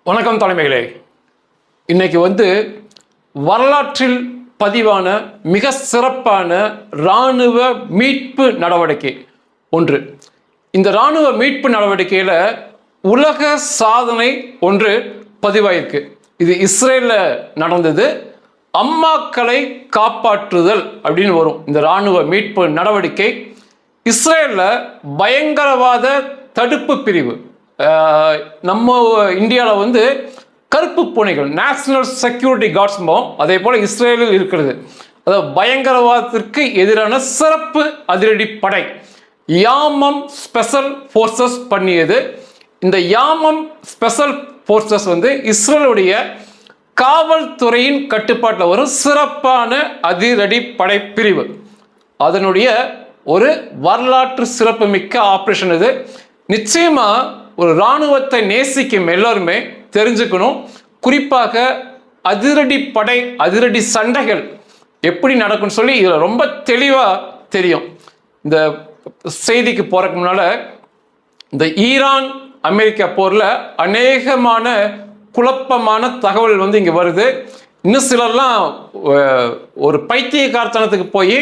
வணக்கம் தலைமைகளே. இன்னைக்கு வரலாற்றில் பதிவான மிக சிறப்பான இராணுவ மீட்பு நடவடிக்கை ஒன்று. இந்த இராணுவ மீட்பு நடவடிக்கையில் உலக சாதனை ஒன்று பதிவாயிருக்கு. இது இஸ்ரேலில் நடந்தது. அம்மாக்களை காப்பாற்றுதல் அப்படின்னு வரும் இந்த இராணுவ மீட்பு நடவடிக்கை. இஸ்ரேலில் பயங்கரவாத தடுப்பு பிரிவு, நம்ம இந்தியாவில் கருப்பு பூனைகள், நேஷனல் செக்யூரிட்டி கார்ட்ஸ்மோ, அதே போல் இஸ்ரேலில் இருக்கிறது. அதாவது பயங்கரவாதத்திற்கு எதிரான சிறப்பு அதிரடி படை யாமம் ஸ்பெஷல் ஃபோர்ஸஸ் பண்ணியது. இந்த யாமம் ஸ்பெஷல் ஃபோர்ஸஸ் இஸ்ரேலுடைய காவல்துறையின் கட்டுப்பாட்டில் வரும் சிறப்பான அதிரடி படை பிரிவு. அதனுடைய ஒரு வரலாற்று சிறப்புமிக்க ஆப்ரேஷன் இது. நிச்சயமா ஒரு இராணுவத்தை நேசிக்கும் எல்லாருமே தெரிஞ்சுக்கணும். குறிப்பாக அதிரடி படை, அதிரடி சண்டைகள் எப்படி நடக்கும்னு சொல்லி இதில் ரொம்ப தெளிவாக தெரியும். இந்த செய்திக்கு போறதுக்கு முன்னால, இந்த ஈரான் அமெரிக்கா போரில் அநேகமான குழப்பமான தகவல் இங்கே வருது. இன்னும் சிலர்லாம் ஒரு பைத்தியக்காரத்தனத்துக்கு போய்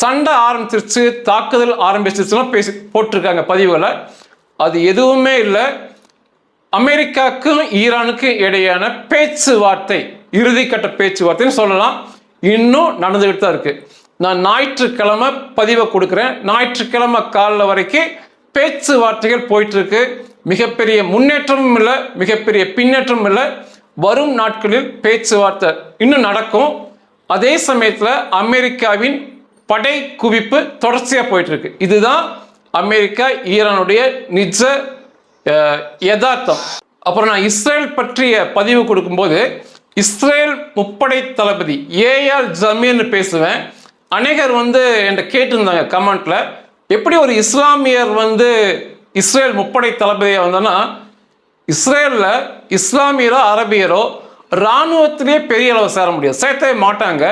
சண்டை ஆரம்பிச்சிருச்சு, தாக்குதல் ஆரம்பிச்சிருச்சுலாம் பேசி போட்டிருக்காங்க பதிவுகளை. அது எதுவுமே இல்லை. அமெரிக்காவுக்கும் ஈரானுக்கும் இடையான பேச்சுவார்த்தை, இறுதிக்கட்ட பேச்சுவார்த்தைன்னு சொல்லலாம், இன்னும் நடந்துகிட்டு தான் இருக்கு. நான் ஞாயிற்றுக்கிழமை பதிவை கொடுக்குறேன். ஞாயிற்றுக்கிழமை காலைல வரைக்கும் பேச்சுவார்த்தைகள் போயிட்டு இருக்கு. மிகப்பெரிய முன்னேற்றமும் இல்லை, மிகப்பெரிய பின்னேற்றமும் இல்லை. வரும் நாட்களில் பேச்சுவார்த்தை இன்னும் நடக்கும். அதே சமயத்தில் அமெரிக்காவின் படை குவிப்பு தொடர்ச்சியாக போயிட்டு இருக்கு. இதுதான் அமெரிக்கா ஈரானுடைய நிஜ யதார்த்தம். அப்புறம் நான் இஸ்ரேல் பற்றிய பதிவு கொடுக்கும்போது இஸ்ரேல் முப்படை தளபதி ஏஆர் ஜமீர்னு பேசுவேன். அநேகர் என்கிட்ட கேட்டிருந்தாங்க கமெண்ட்ல, எப்படி ஒரு இஸ்லாமியர் இஸ்ரேல் முப்படை தளபதியாக வந்தோன்னா, இஸ்ரேலில் இஸ்லாமியரோ அரபியரோ இராணுவத்திலே பெரிய அளவு சேர முடியாது, சேர்த்தவே மாட்டாங்க.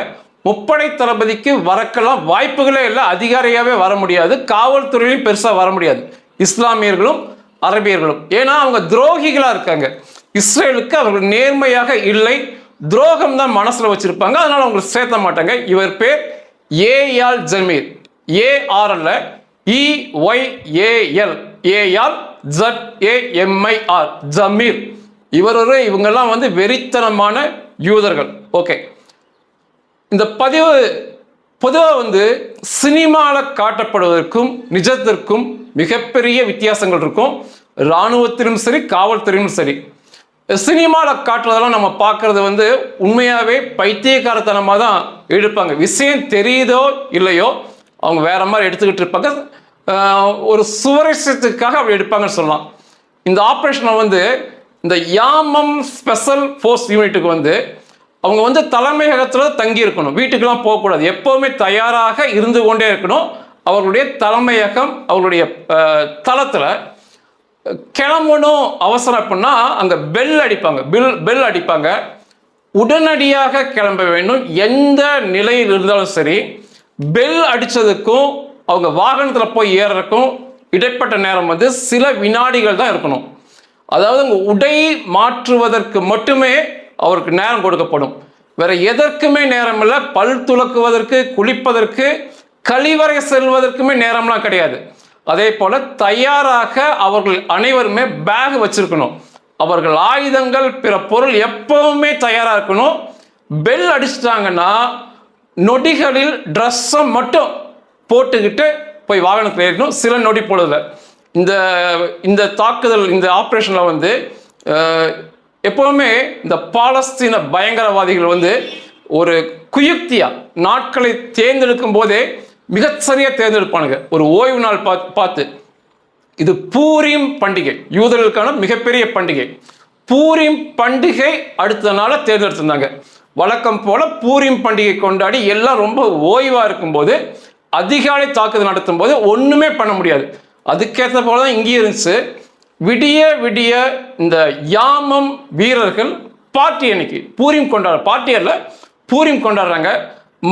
முப்படை தளபதிக்கு வரக்கெல்லாம் வாய்ப்புகளே இல்லை, அதிகாரியாகவே வர முடியாது, காவல்துறையிலும் பெருசாக வர முடியாது இஸ்லாமியர்களும் அரபியர்களும். ஏன்னா அவங்க துரோகிகளாக இருக்காங்க. இஸ்ரேலுக்கு அவர்கள் நேர்மையாக இல்லை, துரோகம் தான் மனசில் வச்சிருப்பாங்க. அதனால அவங்களுக்கு சேர்த்த மாட்டாங்க. இவர் பேர் ஏஆர் ஜமீர், ஏஆர்எல்ல EYAL, ஏஆர் ZAMIR ஜமீர். இவங்கெல்லாம் வெறித்தனமான யூதர்கள். ஓகே, இந்த பதிவு பொதுவாக சினிமாவில் காட்டப்படுவதற்கும் நிஜத்திற்கும் மிகப்பெரிய வித்தியாசங்கள் இருக்கும். இராணுவத்திலும் சரி, காவல்துறையிலும் சரி. சினிமாவில் காட்டுறதெல்லாம் நம்ம பார்க்கறது உண்மையாகவே பைத்தியக்காரத்தனமாக தான் எடுப்பாங்க. விஷயம் தெரியுதோ இல்லையோ அவங்க வேற மாதிரி எடுத்துக்கிட்டு இருப்பாங்க. ஒரு சுவரசத்துக்காக அப்படி எடுப்பாங்கன்னு சொல்லலாம். இந்த ஆப்ரேஷனை இந்த யாமம் ஸ்பெஷல் ஃபோர்ஸ் யூனிட்டுக்கு அவங்க தலைமையகத்தில் தங்கி இருக்கணும், வீட்டுக்கெல்லாம் போகக்கூடாது. எப்போவுமே தயாராக இருந்து கொண்டே இருக்கணும். அவர்களுடைய தலைமையகம், அவர்களுடைய தளத்தில் கிளம்பணும் அவசரம் அப்படின்னா அங்கே பெல் அடிப்பாங்க, பெல் அடிப்பாங்க. உடனடியாக கிளம்ப வேண்டும். எந்த நிலையில் இருந்தாலும் சரி, பெல் அடித்ததுக்கும் அவங்க வாகனத்தில் போய் ஏறதுக்கும் இடைப்பட்ட நேரம் சில வினாடிகள் தான் இருக்கணும். அதாவது உங்க உடை மாற்றுவதற்கு மட்டுமே அவருக்கு நேரம் கொடுக்கப்படும். வேற எதற்குமே நேரம் இல்லை. பல் துலக்குவதற்கு, குளிப்பதற்கு, கழிவறை செல்வதற்குமே நேரம்லாம் கிடையாது. அதே போல தயாராக அவர்கள் அனைவருமே பேக் வச்சிருக்கணும். அவர்கள் ஆயுதங்கள், பிற பொருள் எப்பவுமே தயாராக இருக்கணும். பெல் அடிச்சிட்டாங்கன்னா நொடிகளில் ட்ரெஸ்ஸை மட்டும் போட்டுக்கிட்டு போய் வாகனத்தில் ஏறணும். சில நொடி பொழுதுல இந்த தாக்குதல், இந்த ஆப்ரேஷனில் எப்பவுமே இந்த பாலஸ்தீன பயங்கரவாதிகள் ஒரு குயுக்தியா நாட்களை தேர்ந்தெடுக்கும் போதே மிகச்சரியாக தேர்ந்தெடுப்பானுங்க. ஒரு ஓய்வு நாள் பார்த்து, இது பூரீம் பண்டிகை, யூதர்களுக்கான மிகப்பெரிய பண்டிகை. பூரீம் பண்டிகை அடுத்த நாளை தேர்ந்தெடுத்திருந்தாங்க. வழக்கம் போல பூரீம் பண்டிகை கொண்டாடி எல்லாம் ரொம்ப ஓய்வாக இருக்கும்போது அதிகாலை தாக்குதல் நடத்தும் போது ஒன்றுமே பண்ண முடியாது. அதுக்கேற்ற போல தான் இங்கே இருந்துச்சு. விடிய விடிய இந்த யாமம் வீரர்கள் பார்ட்டி அன்னைக்கு பூரீம் பார்ட்டியரில் பூரீம் கொண்டாடுறாங்க.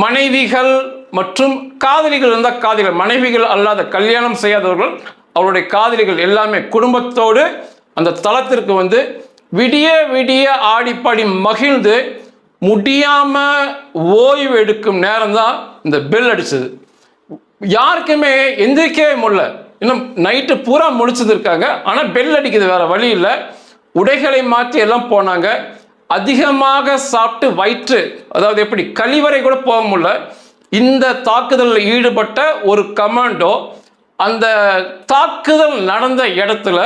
மனைவிகள் மற்றும் காதலிகள் இருந்தால் காதலிகள், மனைவிகள் அல்லாத கல்யாணம் செய்யாதவர்கள், அவருடைய காதலிகள் எல்லாமே குடும்பத்தோடு அந்த தளத்திற்கு விடிய விடிய ஆடிப்பாடி மகிழ்ந்து முடியாம ஓய்வு எடுக்கும் நேரம் தான் இந்த பெல் அடிச்சது. யாருக்குமே எந்திரிக்கவே முடியல. இன்னும் நைட்டு பூரா முழிச்சது இருக்காங்க. ஆனால் பெல் அடிக்குது, வேற வழி இல்லை. உடைகளை மாற்றி எல்லாம் போனாங்க. அதிகமாக சாப்பிட்டு வயிற்று, அதாவது எப்படி கழிவறை கூட போக முடியல. இந்த தாக்குதலில் ஈடுபட்ட ஒரு கமாண்டோ அந்த தாக்குதல் நடந்த இடத்துல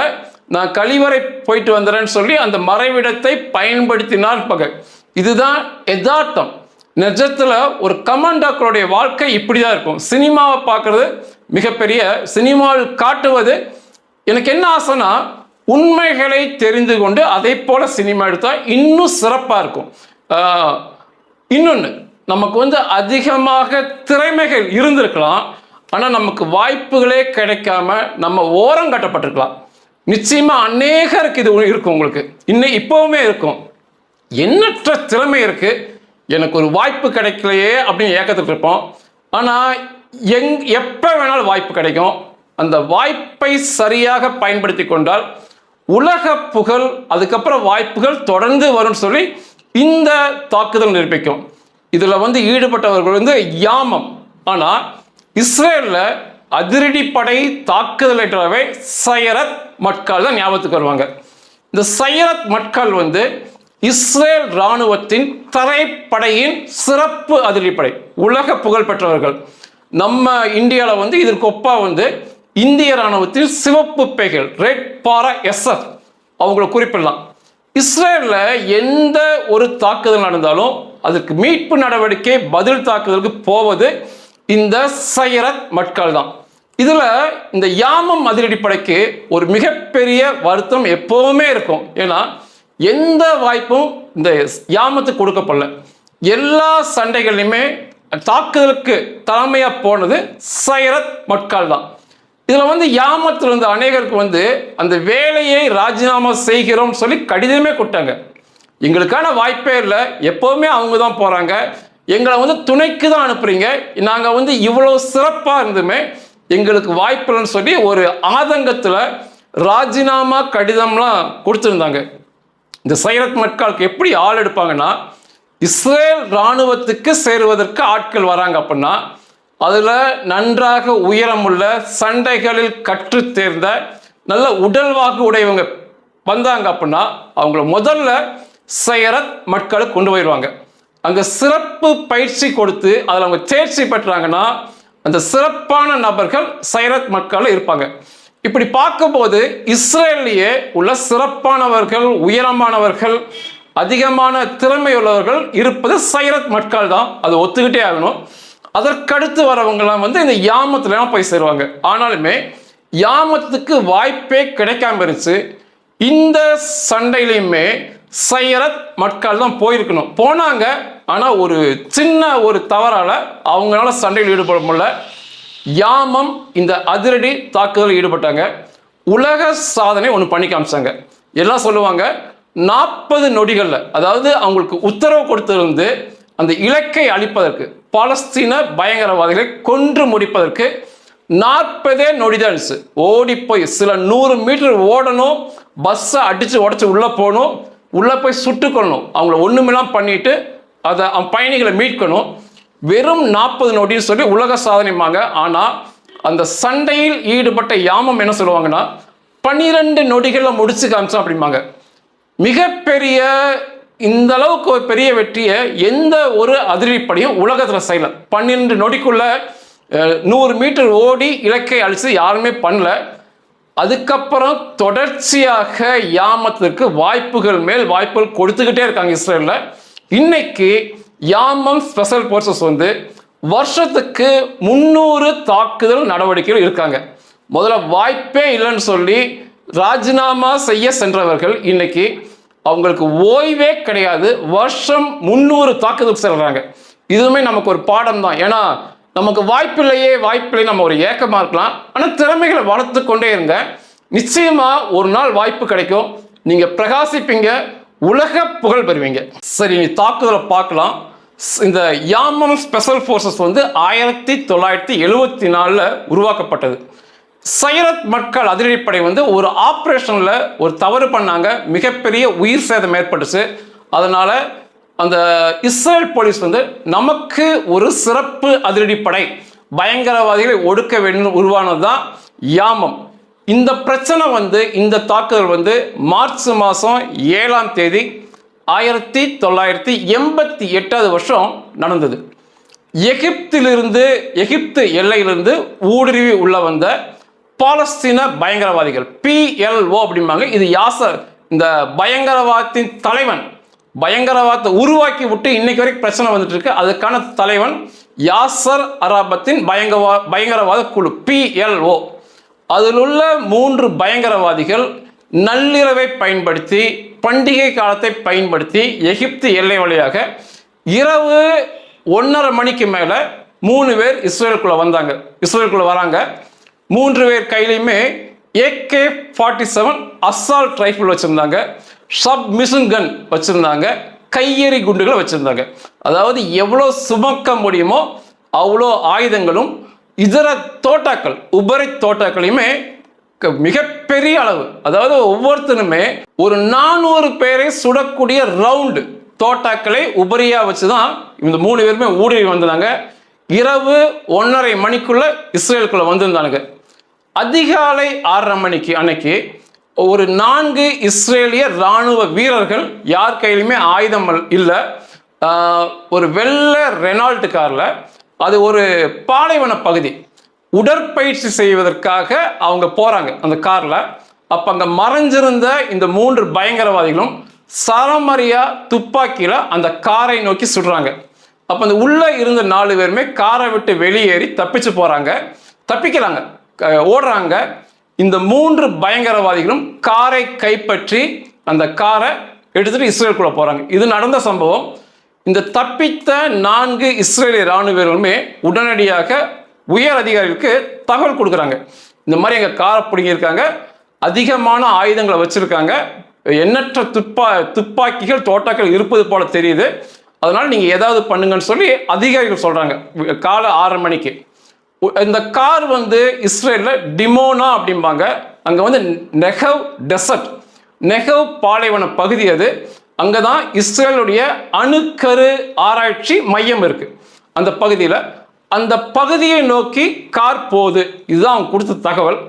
நான் கழிவறை போயிட்டு வந்துறேன்னு சொல்லி அந்த மறைவிடத்தை பயன்படுத்தினார் பகை. இதுதான் யதார்த்தம். நிஜத்துல ஒரு கமாண்டோக்களுடைய வாழ்க்கை இப்படிதான் இருக்கும். சினிமாவை பார்க்கறது மிகப்பெரிய, சினிமாவில் காட்டுவது. எனக்கு என்ன ஆசைனா உண்மைகளை தெரிந்து கொண்டு அதை போல சினிமா எடுத்தா இன்னும் சிறப்பா இருக்கும். இன்னொன்று, நமக்கு அதிகமாக திறமைகள் இருந்திருக்கலாம், ஆனால் நமக்கு வாய்ப்புகளே கிடைக்காம நம்ம ஓரம் கட்டப்பட்டிருக்கலாம். நிச்சயமா அநேகருக்கு இது இருக்கும். உங்களுக்கு இப்பவுமே இருக்கும். எண்ணற்ற திறமை இருக்கு, எனக்கு ஒரு வாய்ப்பு கிடைக்கலையே அப்படின்னு ஏக்கத்துட்டு இருப்போம். ஆனால் எப்போ வேணாலும் வாய்ப்பு கிடைக்கும். அந்த வாய்ப்பை சரியாக பயன்படுத்தி கொண்டால் உலக புகழ், அதுக்கப்புறம் வாய்ப்புகள் தொடர்ந்து வரும்னு சொல்லி இந்த தாக்குதல் நிரூபிக்கும். இதில் ஈடுபட்டவர்கள் யாமம். ஆனால் இஸ்ரேலில் அதிரடிப்படை தாக்குதல் சைரத் மட்கால் தான் ஞாபகத்துக்கு வருவாங்க. இந்த சைரத் மட்கால் இஸ்ரேல் இராணுவத்தின் தரைப்படையின் சிறப்பு அதிரடிப்படை, உலக புகழ் பெற்றவர்கள். நம்ம இந்தியாவில் இதற்கு ஒப்பா இந்திய இராணுவத்தில் சிவப்பு பேய்கள், ரெட் பாரா SF, அவங்கள குறிப்பிடலாம். இஸ்ரேலில் எந்த ஒரு தாக்குதல் நடந்தாலும் அதுக்கு மீட்பு நடவடிக்கை, பதில் தாக்குதலுக்கு போவது இந்த சைரத் மட்கால் தான். இதுல இந்த யாமம் அதிரடிப்படைக்கு ஒரு மிகப்பெரிய வருத்தம் எப்பவுமே இருக்கும். ஏன்னா எந்த வாய்ப்பும் இந்த யாமத்துக்கு கொடுக்கப்படல. எல்லா சண்டைகளிலுமே தாக்குதலுக்கு தலைமையா போனது சைரத் மட்கால் தான். இதுல யாமத்தில் அநேகருக்கு அந்த வேலையை ராஜினாமா செய்கிறோம் சொல்லி கடிதமே கொடுத்தாங்க. எங்களுக்கான வாய்ப்பே இல்லை, எப்பவுமே அவங்க தான் போறாங்க, எங்களை துணைக்கு தான் அனுப்புறீங்க, நாங்க இவ்வளவு சிறப்பா இருந்துமே எங்களுக்கு வாய்ப்புலன்னு சொல்லி ஒரு ஆதங்கத்துல ராஜினாமா கடிதம்லாம் கொடுத்துருந்தாங்க. இந்த சைரத் மட்காலுக்கு எப்படி ஆள் எடுப்பாங்கன்னா, இஸ்ரேல் இராணுவத்துக்கு சேருவதற்கு ஆட்கள் வராங்க அப்படின்னா அதுல நன்றாக உயரமுள்ள, சண்டைகளில் கற்று தேர்ந்த, நல்ல உடல்வாகு உடையவங்க வந்தாங்க அப்படின்னா அவங்கள முதல்ல சைரத் மட்காலுக்கு கொண்டு போயிடுவாங்க. அங்க சிறப்பு பயிற்சி கொடுத்து அதில் அவங்க தேர்ச்சி பெற்றாங்கன்னா அந்த சிறப்பான நபர்கள் சைரத் மட்கால் இருப்பாங்க. இப்படி பார்க்கும்போது இஸ்ரேலியே உள்ள சிறப்பானவர்கள், உயரமானவர்கள், அதிகமான திறமையுள்ளவர்கள் இருப்பது சைரத் மட்கால் தான். அது ஒத்துக்கிட்டே ஆகணும். அதற்கடுத்து வரவங்கலாம் இந்த யாமத்துலாம் போய் சேருவாங்க. ஆனாலுமே யாமத்துக்கு வாய்ப்பே கிடைக்காம இருந்துச்சு. இந்த சண்டையிலையுமே சைரத் மட்கால் தான் போயிருக்கணும், போனாங்க. ஆனா ஒரு சின்ன ஒரு தவறால அவங்களால சண்டையில் ஈடுபட முடியல. யாமம் இந்த அதிரடி தாக்குதலில் ஈடுபட்டாங்க. உலக சாதனை ஒன்று பண்ணி காமிச்சாங்க. எல்லாம் சொல்லுவாங்க 40 நொடிகள்ல, அதாவது அவங்களுக்கு உத்தரவு கொடுத்திருந்து அந்த இலக்கை அழிப்பதற்கு, பாலஸ்தீன பயங்கரவாதிகளை கொன்று முடிப்பதற்கு 40 நொடிதான். ஓடி போய் சில 100 மீட்டர் ஓடணும், பஸ்ஸை அடிச்சு உடச்சு உள்ள போகணும், உள்ள போய் சுட்டுக்கொள்ளணும், அவங்கள ஒண்ணுமெல்லாம் பண்ணிட்டு அதை பயணிகளை மீட்கணும். வெறும் 40 நொடின்னு சொல்லி உலக சாதனைமாங்க. ஆனா அந்த சண்டையில் ஈடுபட்ட யாமம் என்ன சொல்லுவாங்கன்னா 12 நொடிகள்ல முடிச்சு காமிச்சோம் அப்படிம்பாங்க. மிகப்பெரிய இந்த அளவுக்கு ஒரு பெரிய வெற்றியை எந்த ஒரு அதிரடிப்படையும் உலகத்துல செய்யல. 12 நொடிக்குள்ள 100 மீட்டர் ஓடி இலக்கை அழிச்சு யாருமே பண்ணல. அதுக்கப்புறம் தொடர்ச்சியாக யாமத்திற்கு வாய்ப்புகள் மேல் வாய்ப்புகள் கொடுத்துக்கிட்டே இருக்காங்க இஸ்ரேல்ல. இன்னைக்கு யாமம் ஸ்பெஷல் போர்சஸ் வருஷத்துக்கு 300 தாக்குதல் நடவடிக்கைகள் இருக்காங்க. முதல்ல வாய்ப்பே இல்லைன்னு சொல்லி ராஜினாமா செய்ய சென்றவர்கள் இன்னைக்கு அவங்களுக்கு ஓய்வே கிடையாது. வருஷம் 300 தாக்குதல் செல்றாங்க. இதுவுமே நமக்கு ஒரு பாடம் தான். ஏன்னா நமக்கு வாய்ப்பில்லையே நம்ம ஒரு ஏக்கமா இருக்கலாம். ஆனா திறமைகளை வளர்த்து கொண்டே இருங்க, நிச்சயமா ஒரு நாள் வாய்ப்பு கிடைக்கும், நீங்க பிரகாசிப்பீங்க, உலக புகழ் பெறுவீங்க. சரி, நீ தாக்குதலை பார்க்கலாம். இந்த யாமம் ஸ்பெஷல் போர்சஸ் 1974 உருவாக்கப்பட்டது. சைரத் மக்கள் அதிரடிப்படை வந்து ஒரு ஆப்ரேஷனில் ஒரு தவறு பண்ணாங்க, மிகப்பெரிய உயிர் சேதம் ஏற்பட்டுச்சு. அதனால அந்த இஸ்ரேல் போலீஸ் வந்து நமக்கு ஒரு சிறப்பு அதிரடிப்படை, பயங்கரவாதிகளை ஒடுக்க வேண்டும் உருவானது தான் யாமம். இந்த பிரச்சனை வந்து இந்த தாக்குதல் வந்து மார்ச் மாதம் 7ஆம் தேதி 1988 நடந்தது. எகிப்து எல்லையிலிருந்து ஊடுருவி உள்ள வந்த பாலஸ்தீன பயங்கரவாதிகள், PLO அப்படிம்பாங்க. இது யாசர், இந்த பயங்கரவாதத்தின் தலைவன், பயங்கரவாதத்தை உருவாக்கி விட்டு இன்னைக்கு வரைக்கும் பிரச்சனை வந்துட்டு இருக்கு. அதுக்கான தலைவன் யாசர் அரபாத்தின் பயங்கரவாத குழு PLO. அதில் உள்ள 3 பயங்கரவாதிகள் நள்ளிரவை பயன்படுத்தி, பண்டிகை காலத்தை பயன்படுத்தி எகிப்து எல்லை வழியாக இரவு 1:30 மணிக்கு மேலே 3 பேர் இஸ்ரேலுக்குள்ள வராங்க. 3 பேர் கையிலையுமே AK-47 அசால்ட் ரைஃபிள் வச்சுருந்தாங்க, சப்மிஷன் கன் வச்சுருந்தாங்க, கையெறி குண்டுகளை வச்சுருந்தாங்க. அதாவது எவ்வளோ சுமக்க முடியுமோ அவ்வளோ ஆயுதங்களும் இதர தோட்டாக்கள், உபரி தோட்டாக்களையுமே மிகப்பெரிய அளவு, அதாவது ஒவ்வொருத்தருமே ஒரு 400 பேரை சுடக்கூடிய ரவுண்டு தோட்டாக்களை உபரியா வச்சு தான் இந்த 3 பேருமே ஊடுருவி வந்தாங்க. இரவு 1:30 மணிக்குள்ள இஸ்ரேலுக்குள்ள வந்திருந்தானுங்க. அதிகாலை 6:30 மணிக்கு அன்னைக்கு ஒரு 4 இஸ்ரேலிய இராணுவ வீரர்கள், யார் கையிலுமே ஆயுதம் இல்லை, ஒரு வெள்ளை ரெனால்ட் காரில், அது ஒரு பாலைவன பகுதி, உடற்பயிற்சி செய்வதற்காக அவங்க போறாங்க அந்த காரில். அப்போ அங்கே மறைஞ்சிருந்த இந்த 3 பயங்கரவாதிகளும் சரமரியா துப்பாக்கியில அந்த காரை நோக்கி சுடுறாங்க. அப்போ அந்த உள்ள இருந்த 4 பேருமே காரை விட்டு வெளியேறி தப்பிக்கிறாங்க, ஓடுறாங்க. இந்த 3 பயங்கரவாதிகளும் காரை கைப்பற்றி அந்த காரை எடுத்துட்டு இஸ்ரேலுக்குள்ள போறாங்க. இது நடந்த சம்பவம். இந்த தப்பித்த 4 இஸ்ரேலிய இராணுவ வீரர்களுமே உடனடியாக உயர் அதிகாரிகளுக்கு தகவல் கொடுக்குறாங்க. இந்த மாதிரி எங்கள் காரை பிடிங்கிருக்காங்க, அதிகமான ஆயுதங்களை வச்சிருக்காங்க, எண்ணற்ற துப்பாக்கிகள் தோட்டாக்கள் இருப்பது போல தெரியுது, அதனால நீங்கள் ஏதாவது பண்ணுங்கன்னு சொல்லி அதிகாரிகள் சொல்கிறாங்க. காலை 6:30 மணிக்கு இந்த கார் வந்து இஸ்ரேலில் டிமோனா அப்படிம்பாங்க, அங்கே வந்து நெகவ் டெசர்ட், நெகவ் பாலைவன பகுதி அது. அங்கே தான் இஸ்ரேலுடைய அணுக்கரு ஆராய்ச்சி மையம் இருக்குது. அந்த பகுதியில், அந்த பகுதியை நோக்கி கார் போகுது. இதுதான் அவங்க கொடுத்த தகவல்.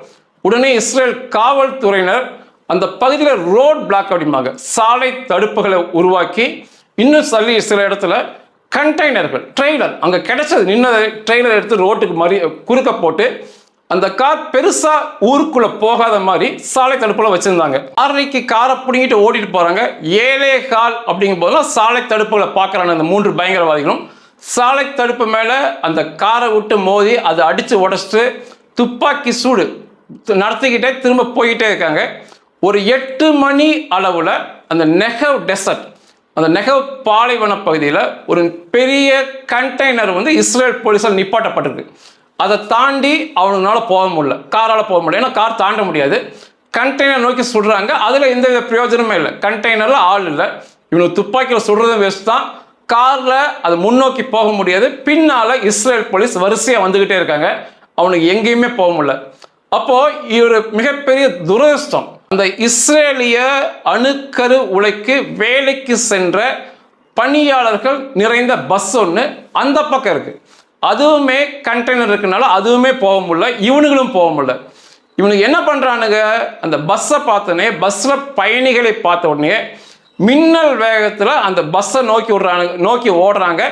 உடனே இஸ்ரேல் காவல்துறையினர் அந்த பகுதியில் ரோட் பிளாக் அப்படிம்பாங்க, சாலை தடுப்புகளை உருவாக்கி, இன்னும் சில இடத்துல கண்டெய்னர்கள், ட்ரெய்லர் அங்கே கிடைச்சது, நின்ன ட்ரெய்லர் எடுத்து ரோட்டுக்கு குறுக்க போட்டு அந்த கார் பெருசா ஊருக்குள்ள போகாத மாதிரி சாலை தடுப்புல வச்சிருந்தாங்க. 6:30 காரை பிடிங்கிட்டு ஓடிட்டு போறாங்க. 7:15 அப்படிங்கும் போதெல்லாம் சாலை தடுப்புகளை பார்க்கறாங்க. அந்த 3 பயங்கரவாதிகளும் சாலை தடுப்பு மேல அந்த காரை விட்டு மோதி அதை அடிச்சு உடைச்சிட்டு துப்பாக்கி சூடு நடத்திக்கிட்டே திரும்ப போயிட்டே இருக்காங்க. ஒரு 8 மணி அளவுல அந்த நெகவ் டெசர்ட், அந்த நெகவ் பாலைவன பகுதியில் ஒரு பெரிய கண்டெய்னர் வந்து இஸ்ரேல் போலீஸால் நிப்பாட்டப்பட்டிருக்கு. அதை தாண்டி அவனுனால போக முடியல, காரால் போக முடியல, ஏன்னா கார் தாண்ட முடியாது. கண்டெய்னர் நோக்கி சுடுறாங்க, அதில் எந்த வித பிரயோஜனமே இல்லை. கண்டெய்னரில் ஆள் இல்லை, இவனுக்கு துப்பாக்கியில் சுடுறதும் வேஸ்ட் தான். காரில் அது முன்னோக்கி போக முடியாது. பின்னால் இஸ்ரேல் போலீஸ் வரிசையாக வந்துக்கிட்டே இருக்காங்க, அவனுக்கு எங்கேயுமே போக முடியல. அப்போது இவர் மிகப்பெரிய துரதிர்ஷ்டம், அந்த இஸ்ரேலிய அணுக்கரு உலைக்கு வேலைக்கு சென்ற பணியாளர்கள் நிறைந்த பஸ் ஒன்று அந்த பக்கம் இருக்குது. அதுவுமே கண்டெய்னர் இருக்குனால அதுவுமே போக முடியல, இவனுங்களும் போக முடியல. இவனுக்கு என்ன பண்ணுறானுங்க, அந்த பஸ்ஸை பார்த்தோன்னே, பஸ்ஸில் பயணிகளை பார்த்த உடனே மின்னல் வேகத்தில் அந்த பஸ்ஸை நோக்கி ஓடுறாங்க,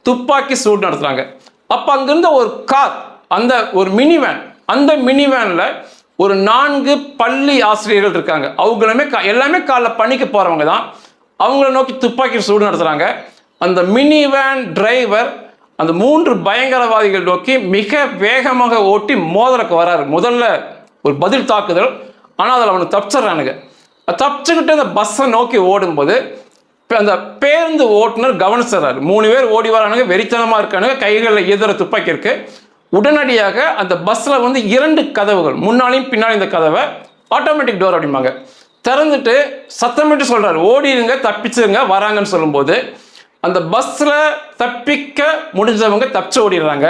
துப்பாக்கி சூடு நடத்துகிறாங்க. அப்போ அங்கிருந்த ஒரு கார், அந்த ஒரு மினி வேன், அந்த மினி வேனில் ஒரு 4 பள்ளி ஆசிரியர்கள் இருக்காங்க. அவங்களுமே எல்லாமே காலைல பணிக்கு போகிறவங்க தான். அவங்கள நோக்கி துப்பாக்கி சூடு நடத்துகிறாங்க. அந்த மினி வேன் டிரைவர் அந்த 3 பயங்கரவாதிகள் நோக்கி மிக வேகமாக ஓட்டி மோதலுக்கு வராரு. முதல்ல ஒரு பதில் தாக்குதல், ஆனால் அதில் அவனுக்கு தப்பிச்சிடறானுங்க. தப்பிச்சுக்கிட்டு அந்த பஸ்ஸை நோக்கி ஓடும்போது அந்த பேருந்து ஓட்டுநர் கவனிச்சிடறாரு. 3 பேர் ஓடி வரானுங்க, வெறித்தனமாக இருக்கானுங்க, கைகளில் எதிர துப்பாக்கி இருக்கு. உடனடியாக அந்த பஸ்ஸில் வந்து 2 கதவுகள், முன்னாலையும் பின்னாலும் இந்த கதவை ஆட்டோமேட்டிக் டோர் அப்படிம்பாங்க, திறந்துட்டு சத்தமிட்டு சொல்கிறாரு, ஓடிடுங்க, தப்பிச்சுங்க, வராங்கன்னு சொல்லும்போது அந்த பஸ்ஸில் தப்பிக்க முடிஞ்சவங்க தப்பிச்சு ஓடிடுறாங்க.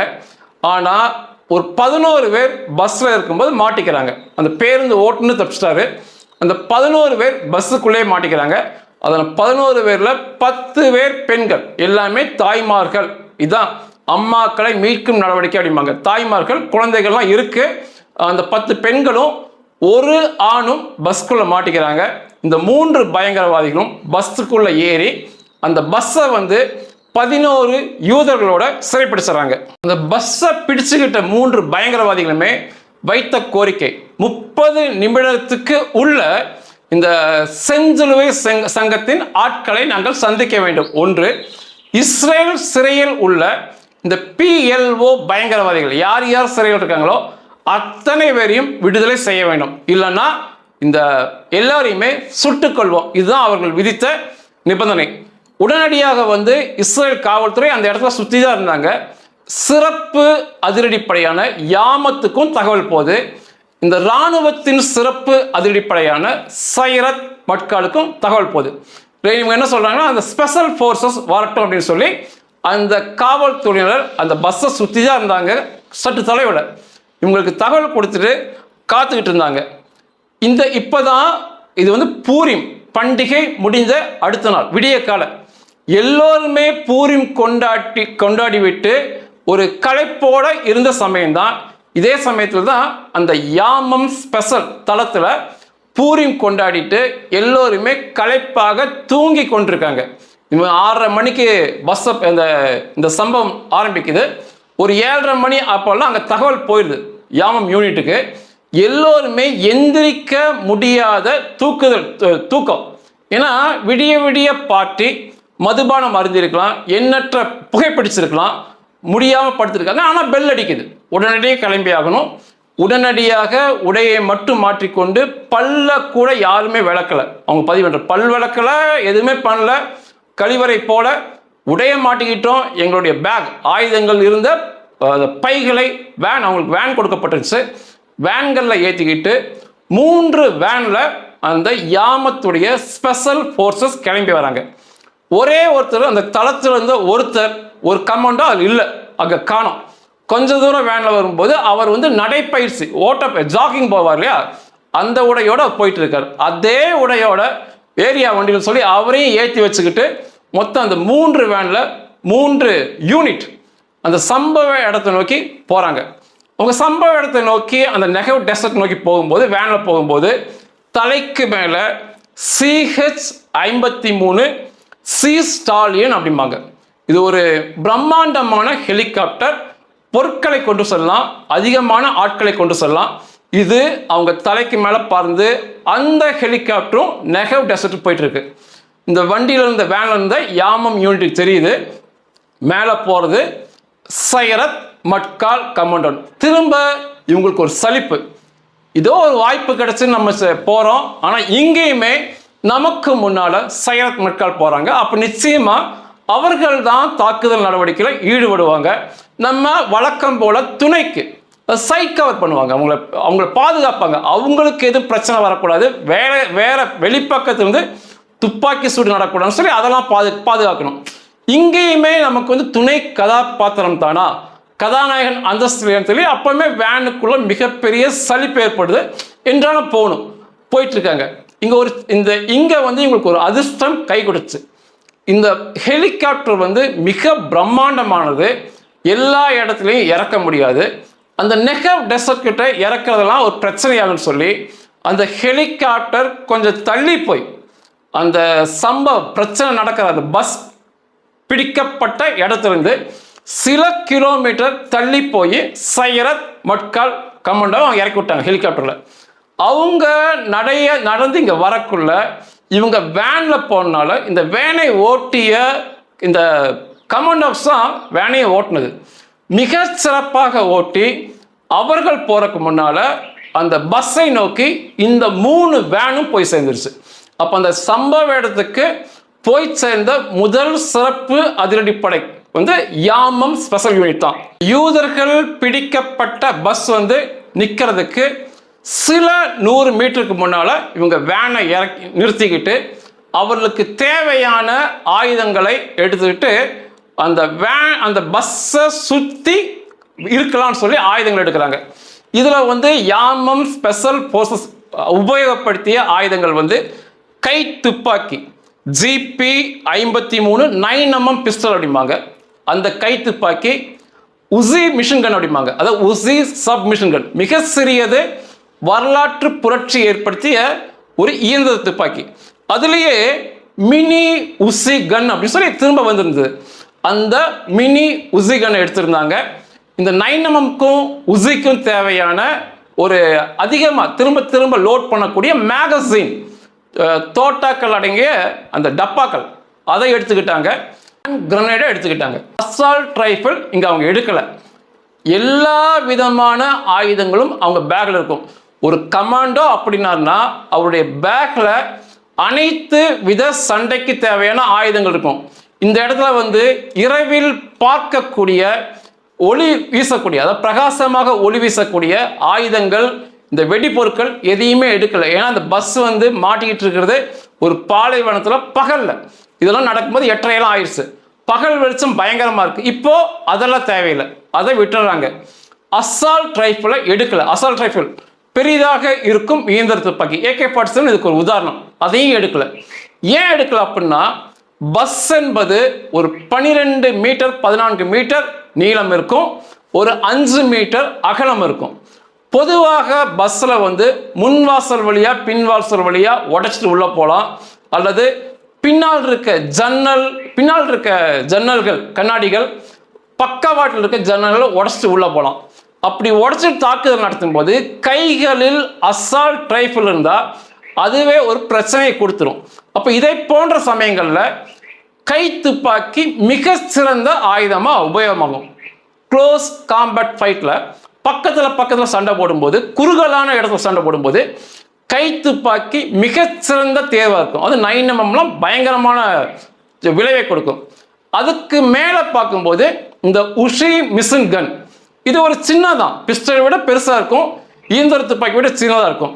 ஆனால் ஒரு 11 பேர் பஸ்ஸில் இருக்கும்போது மாட்டிக்கிறாங்க. அந்த பேருந்து ஓட்டுநர் தப்பிச்சிட்டாரு. அந்த 11 பேர் பஸ்ஸுக்குள்ளே மாட்டிக்கிறாங்க. அதில் 11 பேரில் 10 பேர் பெண்கள், எல்லாமே தாய்மார்கள். இதுதான் அம்மாக்களை மீட்கும் நடவடிக்கை அப்படிம்பாங்க. தாய்மார்கள், குழந்தைகள்லாம் இருக்கு. அந்த 10 பெண்களும் ஒரு ஆணும் பஸ்க்குள்ள மாட்டிக்கிறாங்க. இந்த 3 பயங்கரவாதிகளும் பஸ்ஸுக்குள்ள ஏறி அந்த பஸ்ஸை வந்து 11 யூதர்களோட சிறைப்பிடிச்சிடறாங்க. அந்த பஸ்ஸை பிடிச்சுக்கிட்ட 3 பயங்கரவாதிகளுமே வைத்த கோரிக்கை 30 நிமிடத்துக்கு உள்ள இந்த செஞ்சிலுவை சங்கத்தின் ஆட்களை நாங்கள் சந்திக்க வேண்டும். ஒன்று, இஸ்ரேல் சிறையில் உள்ள இந்த PLO பயங்கரவாதிகள் யார் யார் சிறையில் இருக்காங்களோ அத்தனை பேரையும் விடுதலை செய்ய வேண்டும். இல்லைன்னா இந்த எல்லாரையுமே சுட்டுக்கொள்வோம். இதுதான் அவர்கள் விதித்த நிபந்தனை. உடனடியாக வந்து இஸ்ரேல் காவல்துறை அந்த இடத்துல சுற்றி தான் இருந்தாங்க. சிறப்பு அதிரடிப்படையான யாமத்துக்கும் தகவல் போகுது. இந்த இராணுவத்தின் சிறப்பு அதிரடிப்படையான சைரத் மட்காலுக்கும் தகவல் போகுது. இவங்க என்ன சொல்றாங்கன்னா, அந்த ஸ்பெஷல் ஃபோர்ஸஸ் வரட்டும் அப்படின்னு சொல்லி அந்த காவல்துறையினர் அந்த பஸ்ஸை சுற்றி தான் இருந்தாங்க. சற்று தலைவிட இவங்களுக்கு தகவல் கொடுத்துட்டு காத்துக்கிட்டு இருந்தாங்க. இப்போதான் இது வந்து பூரிம் பண்டிகை முடிஞ்ச அடுத்த நாள் விடிய கால எல்லோருமே பூரிம் கொண்டாடி விட்டு ஒரு களைப்போட இருந்த சமயம்தான். இதே சமயத்தில் தான் அந்த யாமம் ஸ்பெஷல் தளத்தில் பூரிம் கொண்டாடிட்டு எல்லோருமே களைப்பாக தூங்கி கொண்டிருக்காங்க. 6:30 மணிக்கு பஸ் இந்த சம்பவம் ஆரம்பிக்குது. ஒரு 7:30 மணி அப்போல்லாம் அங்கே தகவல் போயிடுது யாமம் யூனிட்டுக்கு. எல்லோருமே எந்திரிக்க முடியாத தூக்கம். ஏன்னா விடிய விடிய பார்ட்டி மதுபானம் அருந்திருக்கலாம், எண்ணற்ற புகைப்பிடிச்சிருக்கலாம், முடியாமல் படுத்திருக்காங்க. ஆனால் பெல் அடிக்குது, உடனடியாக கிளம்பி ஆகணும். உடனடியாக உடையை மட்டும் மாற்றிக்கொண்டு பல்ல கூட யாருமே விளக்கலை. அவங்க பதிவு பண்ணுற பல் விளக்கலை, எதுவுமே பண்ணல. கழிவறை போல உடைய மாட்டிக்கிட்டோம். எங்களுடைய பேக் ஆயுதங்கள் இருந்த பைகளை அவங்களுக்கு வேன் கொடுக்கப்பட்டுருச்சு. வேன்களில் ஏற்றிக்கிட்டு 3 வேனில் அந்த யாமத்துடைய ஸ்பெஷல் ஃபோர்ஸஸ் கிளம்பி வராங்க. ஒரே ஒருத்தர் அந்த தளத்தில் இருந்த ஒரு கமாண்டோ அது இல்லை, அங்கே காணோம். கொஞ்ச தூரம் வேனில் வரும்போது அவர் வந்து நடைப்பயிற்சி ஜாகிங் போவார் இல்லையா, அந்த உடையோட போயிட்டு இருக்கார். அதே உடையோட ஏரியா வண்டியில் சொல்லி அவரையும் ஏற்றி வச்சுக்கிட்டு மொத்தம் அந்த 3 வேனில் 3 யூனிட் அந்த சம்பவ இடத்தை நோக்கி போகிறாங்க. அவங்க சம்பவ இடத்தை நோக்கி அந்த நெகவ் டெசர்ட் நோக்கி போகும்போது வேனில் போகும்போது தலைக்கு மேலே CH-53 சி ஸ்டாலியன் அப்படிம்பாங்க. இது ஒரு பிரம்மாண்டமான ஹெலிகாப்டர். பொருட்களை கொண்டு செல்லலாம், அதிகமான ஆட்களை கொண்டு செல்லலாம். இது அவங்க தலைக்கு மேலே பறந்து அந்த ஹெலிகாப்டரும் நெகவ் டெசர்ட் போயிட்டு இருக்கு. இந்த வண்டியில் இருந்த வேனில் இருந்த யாமம் யூனிட் தெரியுது. மேலே போகிறது சைரத் மட்கால் கமாண்டோன். திரும்ப இவங்களுக்கு ஒரு சலிப்பு, இதோ ஒரு வாய்ப்பு கிடைச்சு நம்ம போகிறோம். ஆனால் இங்கேயுமே நமக்கு முன்னால் சைரத் மட்கால் போகிறாங்க. அப்போ நிச்சயமாக அவர்கள் தான் தாக்குதல் நடவடிக்கையில் ஈடுபடுவாங்க. நம்ம வழக்கம் போல துணைக்கு சைட் கவர் பண்ணுவாங்க, அவங்கள பாதுகாப்பாங்க. அவங்களுக்கு எதுவும் பிரச்சனை வரக்கூடாது, வேற வெளிப்பக்கத்திலிருந்து துப்பாக்கி சூடு நடக்கூடாதுன்னு சொல்லி அதெல்லாம் பாதுகாக்கணும். இங்கேயுமே நமக்கு வந்து துணை கதாபாத்திரம் தானா, கதாநாயகன் அந்தஸ்து சொல்லி அப்பவுமே வேனுக்குள்ள மிகப்பெரிய சலிப்பு ஏற்படுது. என்றாலும் போயிட்டு இருக்காங்க. இங்க வந்து இவங்களுக்கு ஒரு அதிர்ஷ்டம் கை கொடுத்து, இந்த ஹெலிகாப்டர் வந்து மிக பிரம்மாண்டமானது, எல்லா இடத்துலையும் இறக்க முடியாது. அந்த நெகவ் டெசர்ட் கிட்ட இறக்குறதெல்லாம் ஒரு பிரச்சனையாகுன்னு சொல்லி அந்த ஹெலிகாப்டர் கொஞ்சம் தள்ளி போய் அந்த பிரச்சனை நடக்கிற அந்த பஸ் பிடிக்கப்பட்ட இடத்துலேருந்து சில கிலோமீட்டர் தள்ளி போய் சைரத் மட்கால் கமாண்டோ இறக்கி விட்டாங்க ஹெலிகாப்டரில். அவங்க நடந்து இங்கே வரக்குள்ள இவங்க வேனில் போனால இந்த வேனை ஓட்டிய இந்த கமாண்டோஸ் தான் வேனையை ஓட்டினது. மிக சிறப்பாக ஓட்டி அவர்கள் போறதுக்கு முன்னால அந்த பஸ்ஸை நோக்கி இந்த 3 வேனும் போய் சேர்ந்துருச்சு. அப்போ அந்த சம்பவ இடத்துக்கு போய் சேர்ந்த முதல் சிறப்பு அதிரடிப்படை வந்து யாமம் ஸ்பெஷல் யூனிட் தான். யூதர்கள் பிடிக்கப்பட்ட பஸ் வந்து நிற்கிறதுக்கு சில 100 மீட்டருக்கு முன்னால இவங்க வேனை நிறுத்திக்கிட்டு அவர்களுக்கு தேவையான ஆயுதங்களை எடுத்துக்கிட்டு அந்த பஸ்ஸை சுற்றி இருக்கலாம்னு சொல்லி ஆயுதங்கள் எடுக்கிறாங்க. இதில் வந்து யாமம் ஸ்பெஷல் ஃபோர்ஸஸ் உபயோகப்படுத்திய ஆயுதங்கள் வந்து கை துப்பாக்கி ஜிபி 53 9mm பிஸ்டல் அப்படிம்பாங்க. அந்த கை துப்பாக்கி உசி மிஷின் கன் அப்படிம்பாங்க. அதாவது உசி சப் மிஷின் கன், மிக சிறியது, வரலாற்று புரட்சி ஏற்படுத்திய ஒரு இயந்திர துப்பாக்கி. அதுலேயே மினி உசி கன் அப்படின்னு சொல்லி திரும்ப வந்திருந்தது. அந்த மினி உசி கன் எடுத்திருந்தாங்க. இந்த 9mmக்கும் உசிக்கும் தேவையான ஒரு அதிகமாக திரும்ப திரும்ப லோட் பண்ணக்கூடிய மேகசின், தோட்டாக்கள் அடங்கிய அந்த டப்பாக்கள், அதை எடுத்துக்கிட்டாங்க. கிரனேடை எடுத்துக்கிட்டாங்க. அசால்ட் ரைஃபிள் இங்கே அவங்க எடுக்கலை. எல்லா விதமான ஆயுதங்களும் அவங்க பேக்கில் இருக்கும். ஒரு கமாண்டோ அப்படின்னாருன்னா அவருடைய பேக்கில் அனைத்து வித சண்டைக்கு தேவையான ஆயுதங்கள் இருக்கும். இந்த இடத்துல வந்து இரவில் பார்க்கக்கூடிய ஒளி வீசக்கூடிய, அதாவது பிரகாசமாக ஒளி வீசக்கூடிய ஆயுதங்கள், இந்த வெடிப்பொருட்கள் எதையுமே எடுக்கலை. ஏன்னா அந்த பஸ் வந்து மாட்டிக்கிட்டு இருக்கிறது ஒரு பாலைவனத்தில் பகலில். இதெல்லாம் நடக்கும்போது 8:30 ஆயிடுச்சு. பகல் வெளிச்சம் பயங்கரமாக இருக்குது. இப்போ அதெல்லாம் தேவையில்லை, அதை விட்டுறாங்க. அசால்ட் ரைஃபிளை எடுக்கலை. அசால்ட் ரைஃபிள் பெரிதாக இருக்கும் இயந்திர துப்பாக்கி, AK-47 இதுக்கு ஒரு உதாரணம், அதையும் எடுக்கலை. ஏன் எடுக்கலை அப்படின்னா பஸ் என்பது ஒரு 12 மீட்டர் 14 மீட்டர் நீளம் இருக்கும், ஒரு 5 மீட்டர் அகலம் இருக்கும். பொதுவாக பஸ்ஸில் வந்து முன்வாசல் வழியாக பின்வாசல் வழியாக உடைச்சிட்டு உள்ளே போகலாம், அல்லது பின்னால் இருக்க ஜன்னல்கள் கண்ணாடிகள், பக்கவாட்டில் இருக்க ஜன்னல்களை உடைச்சிட்டு உள்ளே போகலாம். அப்படி உடைச்சிட்டு தாக்குதல் நடத்தும் போது கைகளில் அசால்ட் ரைஃபிள் இருந்தால் அதுவே ஒரு பிரச்சனையை கொடுத்துரும். அப்போ இதை போன்ற சமயங்களில் கை துப்பாக்கி மிக சிறந்த ஆயுதமாக உபயோகமாகும். க்ளோஸ் காம்பேட் ஃபைட்டில் பக்கத்தில் சண்டை போடும்போது, குறுகலான இடத்துல சண்டை போடும்போது கை துப்பாக்கி மிகச்சிறந்த தேர்வாக இருக்கும். அது 9mm பயங்கரமான விளைவை கொடுக்கும். அதுக்கு மேலே பார்க்கும்போது இந்த உஷி மிஷின் கன், இது ஒரு சின்னதான், பிஸ்டலை விட பெருசாக இருக்கும், இயந்திர துப்பாக்கி விட சின்னதாக இருக்கும்.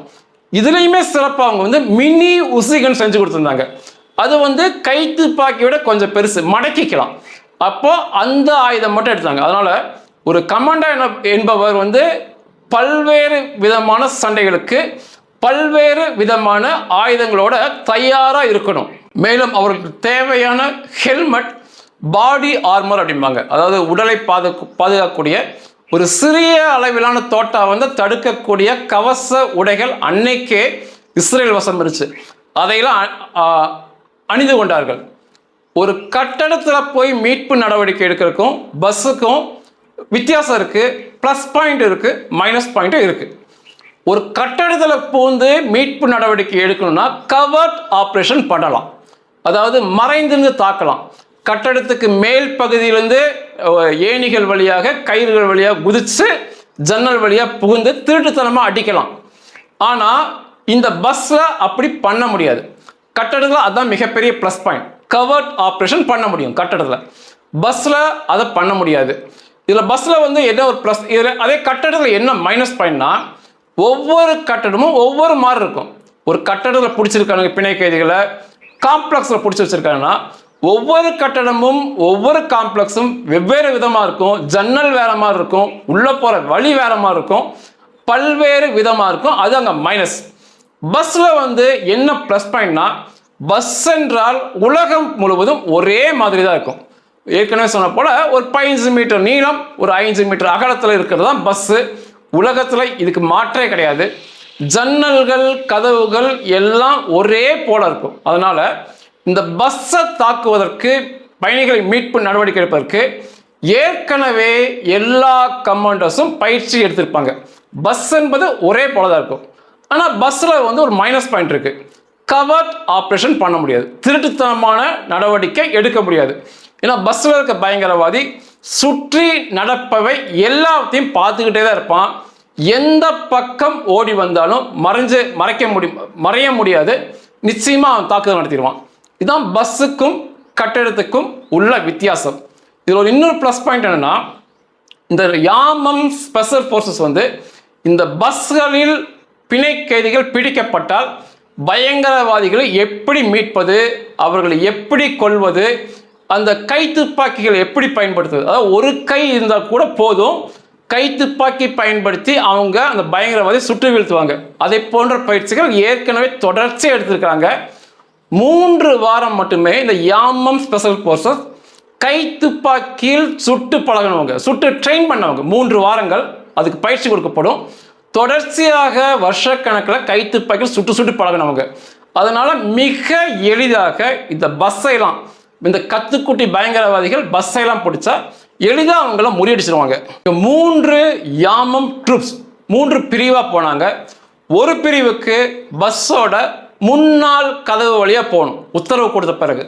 இதுலேயுமே சிறப்பாக அவங்க வந்து மினி உசி கன் செஞ்சு கொடுத்துருந்தாங்க. அது வந்து கை துப்பாக்கி விட கொஞ்சம் பெருசு, மடக்கிக்கலாம். அப்போ அந்த ஆயுதம் மட்டும் எடுத்தாங்க. அதனால ஒரு கமாண்டர் என்பவர் வந்து பல்வேறு விதமான சண்டைகளுக்கு பல்வேறு விதமான ஆயுதங்களோட தயாராக இருக்கணும். மேலும் அவருக்கு தேவையான ஹெல்மெட், பாடி ஆர்மர் அப்படிம்பாங்க, அதாவது உடலை பாதுகாக்கக்கூடிய ஒரு சிறிய அளவிலான தோட்டா வந்து தடுக்கக்கூடிய கவச உடைகள் அன்னைக்கே இஸ்ரேல் வசம் இருந்துச்சு. அதையெல்லாம் அணிந்து கொண்டார்கள். ஒரு கட்டடத்தில் போய் மீட்பு நடவடிக்கை எடுக்கிறதுக்கும் பஸ்ஸுக்கும் வித்தியாசம் இருக்குது. ப்ளஸ் பாயிண்ட் இருக்குது, மைனஸ் பாயிண்ட்டும் இருக்குது. ஒரு கட்டடத்தில் பூந்து மீட்பு நடவடிக்கை எடுக்கணும்னா கவர்ட் ஆப்ரேஷன் பண்ணலாம், அதாவது மறைந்திருந்து தாக்கலாம். கட்டடத்துக்கு மேல் பகுதியிலிருந்து ஏணிகள் வழியாக கயிறுகள் வழியாக குதிச்சு ஜன்னல் வழியாக புகுந்து திருட்டுத்தனமாக அடிக்கலாம். ஆனால் இந்த பஸ்ஸில் அப்படி பண்ண முடியாது. கட்டடத்தில் அதுதான் மிகப்பெரிய ப்ளஸ் பாயிண்ட். கவர்ட் ஆப்ரேஷன் பண்ண முடியும் கட்டடத்தில், பஸ்ஸில் அதை பண்ண முடியாது. இதில் பஸ்ஸில் வந்து என்ன ஒரு ப்ளஸ், இதில் அதே கட்டடத்தில் என்ன மைனஸ் பாயிண்ட்னா ஒவ்வொரு கட்டடமும் ஒவ்வொரு மாதிரி இருக்கும். ஒரு கட்டடத்தில் பிடிச்சிருக்காங்க பிணை கைதிகளை, காம்ப்ளெக்ஸில் பிடிச்சி வச்சுருக்காங்கன்னா ஒவ்வொரு கட்டடமும் ஒவ்வொரு காம்ப்ளெக்ஸும் வெவ்வேறு விதமாக இருக்கும். ஜன்னல் வேற மாதிரி இருக்கும், உள்ளே போகிற வழி வேற மாதிரி இருக்கும், பல்வேறு விதமாக இருக்கும். அது அங்கே மைனஸ். பஸ்ஸில் வந்து என்ன ப்ளஸ் பாயிண்ட்னா பஸ் என்றால் உலகம் முழுவதும் ஒரே மாதிரி தான் இருக்கும். ஏற்கனவே சொன்ன போல் ஒரு 15 மீட்டர் நீளம், ஒரு 5 மீட்டர் அகலத்தில் இருக்கிறது தான் பஸ்ஸு. உலகத்தில் இதுக்கு மாற்றே கிடையாது. ஜன்னல்கள் கதவுகள் எல்லாம் ஒரே போல இருக்கும். அதனால் இந்த பஸ்ஸை தாக்குவதற்கு, பயணிகளை மீட்பு நடவடிக்கை எடுப்பதற்கு ஏற்கனவே எல்லா கமாண்டர்ஸும் பயிற்சி எடுத்திருப்பாங்க. பஸ் என்பது ஒரே போல தான் இருக்கும். ஆனால் பஸ்ஸில் வந்து ஒரு மைனஸ் பாயிண்ட் இருக்குது. கவர்ட் ஆப்ரேஷன் பண்ண முடியாது, திருட்டுத்தனமான நடவடிக்கை எடுக்க முடியாது. ஏன்னா பஸ்ஸில் இருக்க பயங்கரவாதி சுற்றி நடப்பவை எல்லாத்தையும் பார்த்துக்கிட்டே தான் இருப்பான். எந்த பக்கம் ஓடி வந்தாலும் மறைய முடியாது. நிச்சயமாக அவன் தாக்குதல் நடத்திடுவான். இதுதான் பஸ்ஸுக்கும் கட்டடத்துக்கும் உள்ள வித்தியாசம். இதில் ஒரு இன்னொரு ப்ளஸ் பாயிண்ட் என்னென்னா, இந்த யாமம் ஸ்பெஷல் ஃபோர்ஸஸ் வந்து இந்த பஸ்களில் பிணை கைதிகள் பிடிக்கப்பட்டால் பயங்கரவாதிகளை எப்படி மீட்பது, அவர்களை எப்படி கொல்வது, அந்த கை துப்பாக்கிகள் எப்படி பயன்படுத்துவது. அதாவது ஒரு கை இருந்தால் கூட போதும், கைத்துப்பாக்கி பயன்படுத்தி அவங்க அந்த பயங்கரவாதி சுட்டு வீழ்த்துவாங்க. அதை போன்ற பயிற்சிகள் ஏற்கனவே தொடர்ச்சியாக எடுத்திருக்காங்க. 3 வாரம் மட்டுமே இந்த யாமம் ஸ்பெஷல் போர்சஸ் கைத்துப்பாக்கியில் சுட்டு பழகினவங்க, சுட்டு ட்ரெயின் பண்ணவங்க 3 வாரங்கள் அதுக்கு பயிற்சி கொடுக்கப்படும். தொடர்ச்சியாக வருஷக்கணக்கில் கைத்துப்பாக்கியில் சுட்டு பழகினவங்க. அதனால மிக எளிதாக இந்த பஸ்ஸைலாம், இந்த கத்துக்குட்டி பயங்கரவாதிகள் பஸ்ஸைலாம் பிடிச்சா எளிதாக அவங்கள முறியடிச்சிருவாங்க. 3 யாமம் ட்ரூப்ஸ் 3 பிரிவாக போனாங்க. ஒரு பிரிவுக்கு பஸ்ஸோட முன்னால் கதவு வழியாக போகணும் உத்தரவு கொடுத்த பிறகு.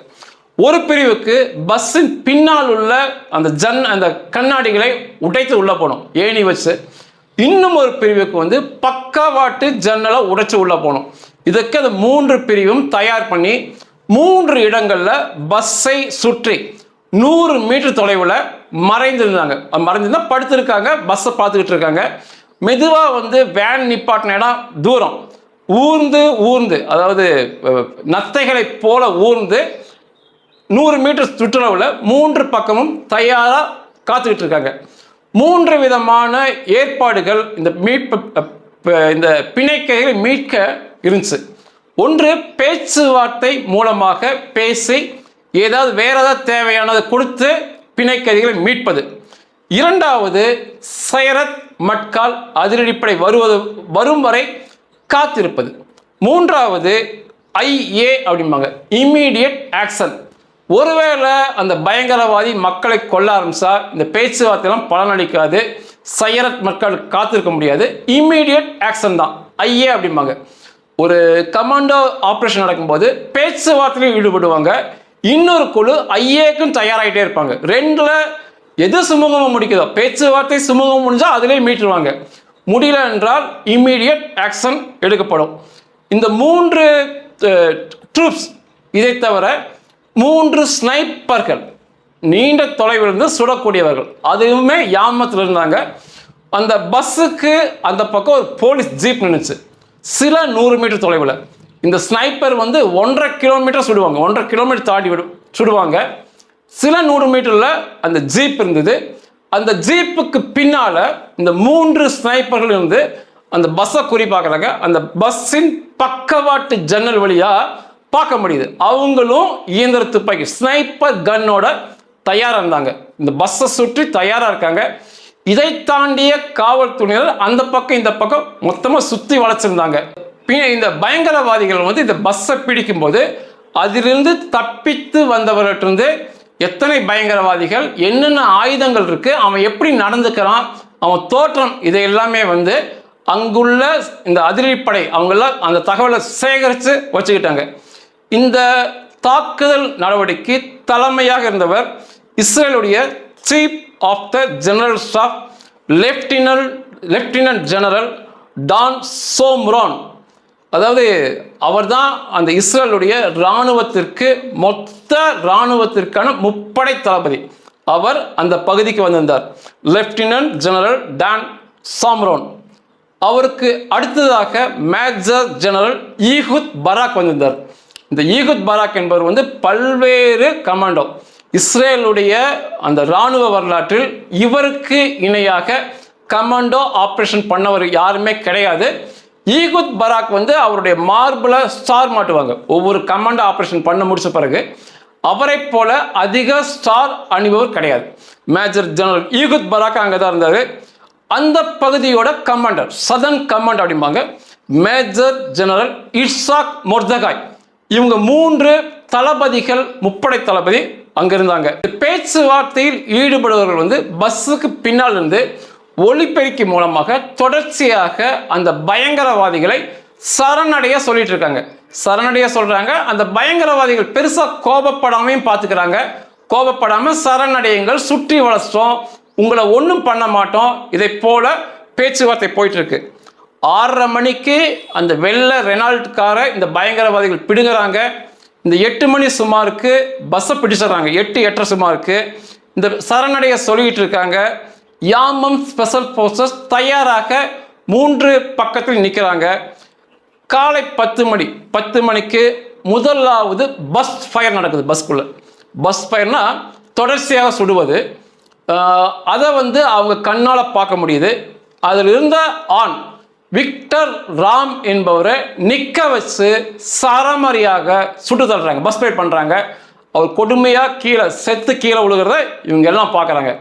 ஒரு பிரிவுக்கு பஸ்ஸின் பின்னால் உள்ள அந்த கண்ணாடிகளை உடைத்து உள்ளே போகணும் ஏணி வச்சு. இன்னும் ஒரு பிரிவுக்கு வந்து பக்கவாட்டு ஜன்னலை உடைச்சு உள்ளே போகணும். இதுக்கு அந்த 3 பிரிவும் தயார் பண்ணி 3 இடங்களில் பஸ்ஸை சுற்றி 100 மீட்டர் தொலைவில் மறைந்திருந்தாங்க. மறைஞ்சிருந்தா படுத்திருக்காங்க, பஸ்ஸை பார்த்துக்கிட்டு இருக்காங்க. மெதுவாக வந்து வேன் நிப்பாட்டின இடம் தூரம் ஊர்ந்து அதாவது நத்தைகளை போல ஊர்ந்து 100 மீட்டர் சுற்றுலாவில் 3 பக்கமும் தயாராக காத்துக்கிட்டு இருக்காங்க. 3 விதமான ஏற்பாடுகள் இந்த பிணைக்கைகளை மீட்க இருந்துச்சு. ஒன்று, பேச்சுவார்த்தை மூலமாக பேசி ஏதாவது வேற ஏதாவது தேவையானதை கொடுத்து பிணைக்கைதிகளை மீட்பது. இரண்டாவது, சைரத் மட்கால் அதிரடிப்படை வரும் வரை காத்திருப்பது. மூன்றாவது, IA அப்படிம்பாங்க, இம்மீடியட் ஆக்ஷன். ஒருவேளை அந்த பயங்கரவாதி மக்களை கொல்ல ஆரம்பிச்சா இந்த பேச்சுவார்த்தையெல்லாம் பலனளிக்காது, சைரத் மக்கள் காத்திருக்க முடியாது. இம்மீடியட் ஆக்ஷன் தான் IA அப்படிம்பாங்க. ஒரு கமாண்டோ ஆப்ரேஷன் நடக்கும்போது பேச்சுவார்த்தையிலும் ஈடுபடுவாங்க. இன்னொரு குழு ஐஏக்கும் தயாராகிட்டே இருப்பாங்க. 2ல் எது சுமூகமாக முடிக்குதோ, பேச்சுவார்த்தை சுமூகம் முடிஞ்சால் அதிலே மீட்டுருவாங்க, முடியல என்றால் இம்மீடியட் ஆக்ஷன் எடுக்கப்படும். இந்த 3 ட்ரூப்ஸ், இதை தவிர 3 ஸ்னைப்பர்கள், நீண்ட தொலைவிலிருந்து சுடக்கூடியவர்கள், அதுவுமே யாமத்தில் இருந்தாங்க. அந்த பஸ்ஸுக்கு அந்த பக்கம் ஒரு போலீஸ் ஜீப் நின்றுச்சு சில 100 மீட்டர் தொலைவில். இந்த ஸ்னைப்பர் வந்து 1.5 கிலோமீட்டர் சுடுவாங்க, 1.5 கிலோமீட்டர் தாண்டி சுடுவாங்க. சில 100 மீட்டரில் அந்த ஜீப் இருந்தது. அந்த ஜீப்புக்கு பின்னால் இந்த 3 ஸ்னைப்பர்கள் இருந்து அந்த பஸ்ஸை குறிப்பாக்குறாங்க. அந்த பஸ்ஸின் பக்கவாட்டு ஜன்னல் வழியாக பார்க்க முடியுது. அவங்களும் இயந்திர துப்பாக்கி ஸ்னைப்பர் கன்னோட தயாராக இருந்தாங்க. இந்த பஸ்ஸை சுற்றி தயாராக இருக்காங்க. இதை தாண்டிய காவல்துறையினர் அந்த பக்கம் இந்த பக்கம் மொத்தமாக சுற்றி வளைச்சிருந்தாங்க. இந்த பயங்கரவாதிகள் வந்து இந்த பஸ்ஸை பிடிக்கும்போது அதிலிருந்து தப்பித்து வந்தவர்கிட்ட எத்தனை பயங்கரவாதிகள், என்னென்ன ஆயுதங்கள் இருக்கு, அவன் எப்படி நடந்துக்கிறான், அவன் தோற்றம், இதை எல்லாமே வந்து அங்குள்ள இந்த அதிரடிப்படை அவங்கெல்லாம் அந்த தகவலை சேகரித்து வச்சுக்கிட்டாங்க. இந்த தாக்குதல் நடவடிக்கை தலைமையாக இருந்தவர் இஸ்ரேலுடைய chief of the general staff lieutenant general Dan Shomron. அதாவது அவர் தான் அந்த இஸ்ரேலுடைய இராணுவத்திற்கு மொத்த இராணுவத்திற்கான முப்படை தளபதி. அவர் அந்த பகுதிக்கு வந்திருந்தார், லெப்டினன்ட் ஜெனரல் டான் சோம்ரான். அவருக்கு அடுத்ததாக மேஜர் ஜெனரல் ஈஹுத் பராக் வந்திருந்தார். இந்த ஈஹுத் பராக் என்பவர் வந்து பல்வேறு கமாண்டோ, இஸ்ரேலுடைய அந்த இராணுவ வரலாற்றில் இவருக்கு இணையாக கமாண்டோ ஆப்ரேஷன் பண்ணவர் யாருமே கிடையாது. ஈஹுத் பராக் வந்து அவருடைய மார்பில் ஸ்டார் மாட்டுவாங்க ஒவ்வொரு கமாண்டோ ஆப்ரேஷன் பண்ண முடிச்ச பிறகு. அவரை போல அதிக ஸ்டார் அணிபவர் கிடையாது. மேஜர் ஜெனரல் ஈஹுத் பராக் அங்கே தான் இருந்தார். அந்த பகுதியோட கமாண்டர், சதர்ன் கமாண்ட் அப்படிம்பாங்க, மேஜர் ஜெனரல் இட்சாக் மொர்தகாய். இவங்க 3 தளபதிகள், முப்படை தளபதி அங்க இருந்தாங்க. பேச்சுவார்த்தையில் ஈடுபடுபவர்கள் வந்து பஸ்ஸுக்கு பின்னால் இருந்து ஒலிபெருக்கி மூலமாக தொடர்ச்சியாக அந்த பயங்கரவாதிகளை சரணடைய சொல்லிட்டு இருக்காங்க. சரணடைய சொல்றாங்க. அந்த பயங்கரவாதிகள் பெருசா கோபப்படாமையும் பார்த்துக்கிறாங்க. கோபப்படாம சரணடையுங்கள், சுற்றி வளர்ச்சிட்டோம், உங்களை ஒன்றும் பண்ண மாட்டோம், இதை போல பேச்சுவார்த்தை போயிட்டு இருக்கு. 6:30 மணிக்கு அந்த வெள்ளை ரெனால்ட் காரை இந்த பயங்கரவாதிகள் பிடுங்குறாங்க. இந்த 8 மணி சுமாருக்கு பஸ்ஸை பிடிச்சிடறாங்க. 8:30 சுமாருக்கு இந்த சரணடைய சொல்லிட்டு இருக்காங்க. யாமம் ஸ்பெஷல் போர்சஸ் தயாராக 3 பக்கத்தில் நிற்கிறாங்க. காலை 10 மணிக்கு முதலாவது பஸ் ஃபயர் நடக்குது. பஸ்குள்ள பஸ் ஃபயர்னா தொடர்ச்சியாக சுடுவது. அதை வந்து அவங்க கண்ணால் பார்க்க முடியுது. அதில் இருந்த ஆண் விக்டர் ராம் என்பவரை நிற்க வச்சு சரமரியாக சுட்டு தள்ளுறாங்க, பஸ் ஃபைட் பண்ணுறாங்க. அவர் கொடுமையாக கீழே செத்து கீழே விழுகிறத இவங்க எல்லாம் பார்க்குறாங்க.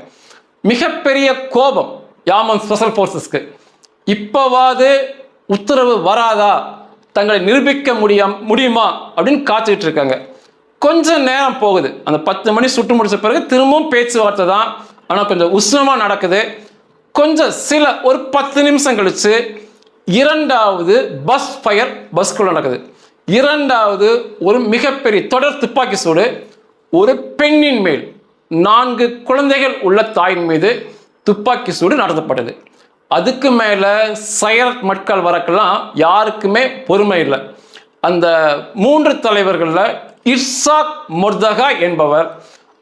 மிகப்பெரிய கோபம் யாமன் ஸ்பெஷல் ஃபோர்ஸஸ்க்கு. இப்போவாது உத்தரவு வராதா, தங்களை நிரூபிக்க முடியுமா அப்படின்னு காத்துக்கிட்டு இருக்காங்க. கொஞ்சம் நேரம் போகுது. அந்த 10 மணி சுட்டு முடிச்ச பிறகு திரும்பவும் பேச்சுவார்த்தை தான், ஆனால் கொஞ்சம் உஷ்ணமாக நடக்குது. கொஞ்சம் ஒரு 10 நிமிஷம் கழிச்சு இரண்டாவது பஸ் ஃபயர் பஸ்குள்ள நடக்குது. இரண்டாவது ஒரு மிகப்பெரிய தொடர் துப்பாக்கி சூடு ஒரு பெண்ணின் மேல், 4 குழந்தைகள் உள்ள தாயின் மீது துப்பாக்கி சூடு நடத்தப்பட்டது. அதுக்கு மேலே சைரத் மட்கள் வரக்கெல்லாம் யாருக்குமே பொறுமை இல்லை. அந்த 3 தலைவர்களில் இர்சாக் மொர்தகா என்பவர்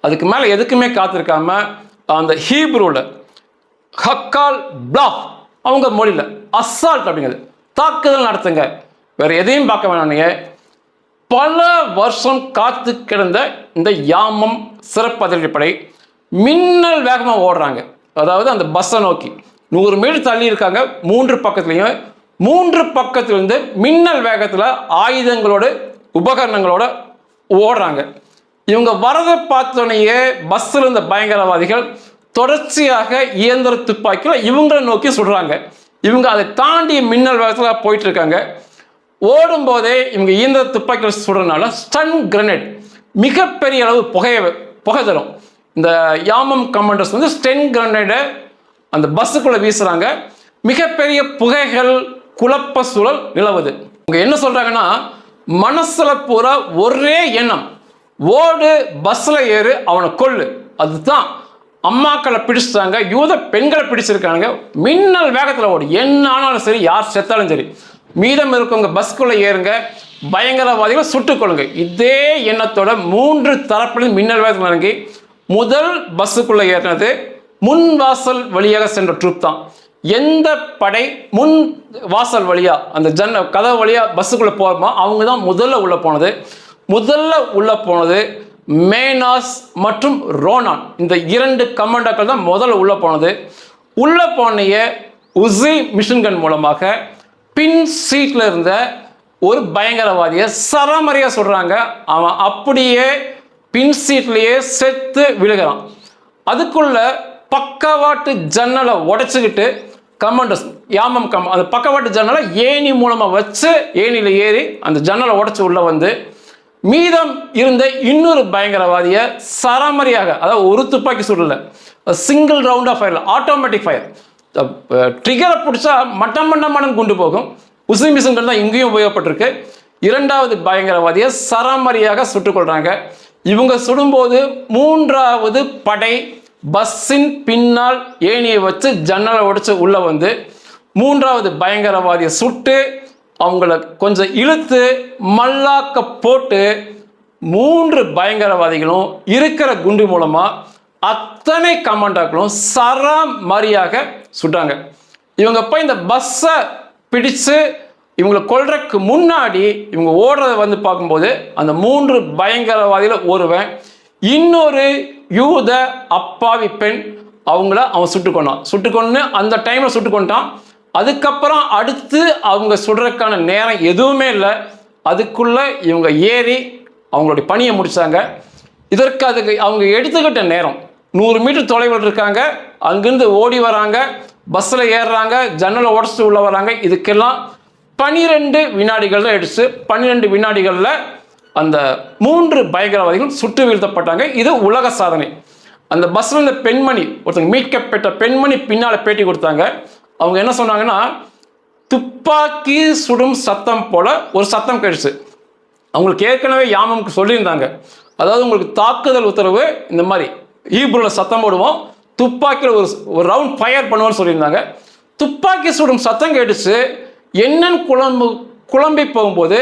அதுக்கு மேலே எதுக்குமே காத்திருக்காம அந்த ஹீப்ரூவில் ஹக்கால் பிளாஃப் அவங்க மொழியில் அசால்ட் அப்படிங்கிறது தாக்குதல் நடத்துங்க, வேற எதையும் பார்க்க வேணாம். பல வருஷம் காத்து கிடந்த இந்த யாமம் சிறப்பு அதிரடிப்படை மின்னல் வேகமாக ஓடுறாங்க. அதாவது அந்த பஸ்ஸை நோக்கி 100 மீட்டர் தள்ளி இருக்காங்க. 3 பக்கத்துலையும் 3 பக்கத்திலிருந்து மின்னல் வேகத்தில் ஆயுதங்களோட உபகரணங்களோட ஓடுறாங்க. இவங்க வரதை பார்த்தோன்னே பஸ்ஸில் இருந்த பயங்கரவாதிகள் தொடர்ச்சியாக இயந்திர துப்பாக்கியில் இவங்களை நோக்கி சுடுறாங்க. இவங்க அதை தாண்டி மின்னல் வேகத்தில் போயிட்டு இருக்காங்க. ஓடும்போதே இவங்க இயந்திர துப்பாக்கியில் சுடுறதுனால ஸ்டன் கிரனேட் மிகப்பெரிய அளவு புகை தரும். இந்த யாமம் கமாண்டர்ஸ் வந்து ஸ்டன் கிரனேடை அந்த பஸ்ஸுக்குள்ளே வீசுகிறாங்க. மிகப்பெரிய புகைகள், குழப்ப சூழல் நிலவுது. இவங்க என்ன சொல்கிறாங்கன்னா, மனசில் பூரா ஒரே எண்ணம், ஓடு, பஸ்ஸில் ஏறு, அவனை கொல்லு. அதுதான். அம்மாக்களை பிடிச்சிட்டாங்க, யூத பெண்களை பிடிச்சிருக்காங்க. மின்னல் வேகத்தில் ஓடு, என்ன ஆனாலும் சரி, யார் செத்தாலும் சரி, மீதம் இருக்கவங்க பஸ்க்குள்ளே ஏறுங்க, பயங்கரவாதிகளை சுட்டுக்கொள்ளுங்க. இதே எண்ணத்தோட 3 தரப்பிலும் மின்னல் வேகத்தில் இறங்கி முதல் பஸ்ஸுக்குள்ளே ஏறினது முன் வாசல் வழியாக சென்ற ட்ரூப் தான். எந்த படை முன் வாசல் வழியா அந்த கதவு வழியா பஸ்ஸுக்குள்ளே போகிறோமோ அவங்க தான் முதல்ல உள்ள போனது மேனாஸ் மற்றும் ரோனான். இந்த 2 கமாண்டர்கள் தான் முதல்ல உள்ள போனது. உள்ள போனைய உசி மிஷின்கன் மூலமாக பின் சீட்ல இருந்த ஒரு பயங்கரவாதியை சரமரியா சொல்றாங்க. அவன் அப்படியே பின் சீட்லயே செத்து விழுகிறான். அதுக்குள்ள பக்கவாட்டு ஜன்னலை உடைச்சுக்கிட்டு கமாண்டர்ஸ் யாமம் அந்த பக்கவாட்டு ஜன்னலை ஏணி மூலமாக வச்சு ஏணியில் ஏறி அந்த ஜன்னலை உடைச்சு உள்ள வந்து மீதம் இருந்த இன்னொரு பயங்கரவாதியை சரமரியாக, அதாவது ஒரு துப்பாக்கி சுடல, single round of fire, automatic fire, ட்ரிகரை பிடிச்சா மட்டம் கொண்டு போகும். உசி மிஷின்கள் தான் இங்கேயும் உபயோகப்பட்டிருக்கு. இரண்டாவது பயங்கரவாதியை சரமரியாக சுட்டுக்கொள்றாங்க. இவங்க சுடும்போது 3வது படை பஸ்ஸின் பின்னால் ஏணியை வச்சு ஜன்னலை உடைச்சு உள்ள வந்து 3வது பயங்கரவாதியை சுட்டு அவங்கள கொஞ்சம் இழுத்து மல்லாக்க போட்டு 3 பயங்கரவாதிகளும் இருக்கிற குண்டு மூலமா அத்தனை கமாண்டர்களும் சரமரியாக சுட்டாங்க. இவங்க போய் இந்த பஸ்ஸை பிடிச்சு இவங்களை கொல்றதுக்கு முன்னாடி இவங்க ஓடுறத வந்து பார்க்கும்போது அந்த 3 பயங்கரவாதிகள் ஒருவன் இன்னொரு யூத அப்பாவி பெண் அவங்கள அவன் சுட்டுக்கொண்டு அந்த டைமில் சுட்டுக்கொண்டான். அதுக்கப்புறம் அடுத்து அவங்க சுடுறதுக்கான நேரம் எதுவுமே இல்லை. அதுக்குள்ள இவங்க ஏறி அவங்களுடைய பணியை முடிச்சாங்க. அதுக்கு அவங்க எடுத்துக்கிட்ட நேரம் 100 மீட்டர் தொலைவில் இருக்காங்க. அங்கிருந்து ஓடி வராங்க, பஸ்ஸில் ஏறுறாங்க, ஜன்னலை உடச்சிட்டு உள்ள வராங்க. இதுக்கெல்லாம் 12 வினாடிகள் தான் எடுத்து 12 வினாடிகளில் அந்த 3 பயங்கரவாதிகள் சுட்டு வீழ்த்தப்பட்டாங்க. இது உலக சாதனை. அந்த பஸ்ஸில் இந்த பெண்மணி, ஒருத்தங்க மீட்கப்பட்ட பெண்மணி பின்னால் பேட்டி கொடுத்தாங்க. அவங்க என்ன சொன்னாங்கன்னா, துப்பாக்கி சுடும் சத்தம் போல ஒரு சத்தம் கேட்டுச்சு. அவங்களுக்கு ஏற்கனவே யாமம்க்கு சொல்லியிருந்தாங்க, அதாவது உங்களுக்கு தாக்குதல் உத்தரவு இந்த மாதிரி ஹீப்ரூவில் சத்தம் போடுவோம், துப்பாக்கியில் ஒரு ரவுண்ட் ஃபயர் பண்ணுவோம்னு சொல்லியிருந்தாங்க. துப்பாக்கி சுடும் சத்தம் கேட்டுச்சு. என்னன்னு குழம்பி போகும்போது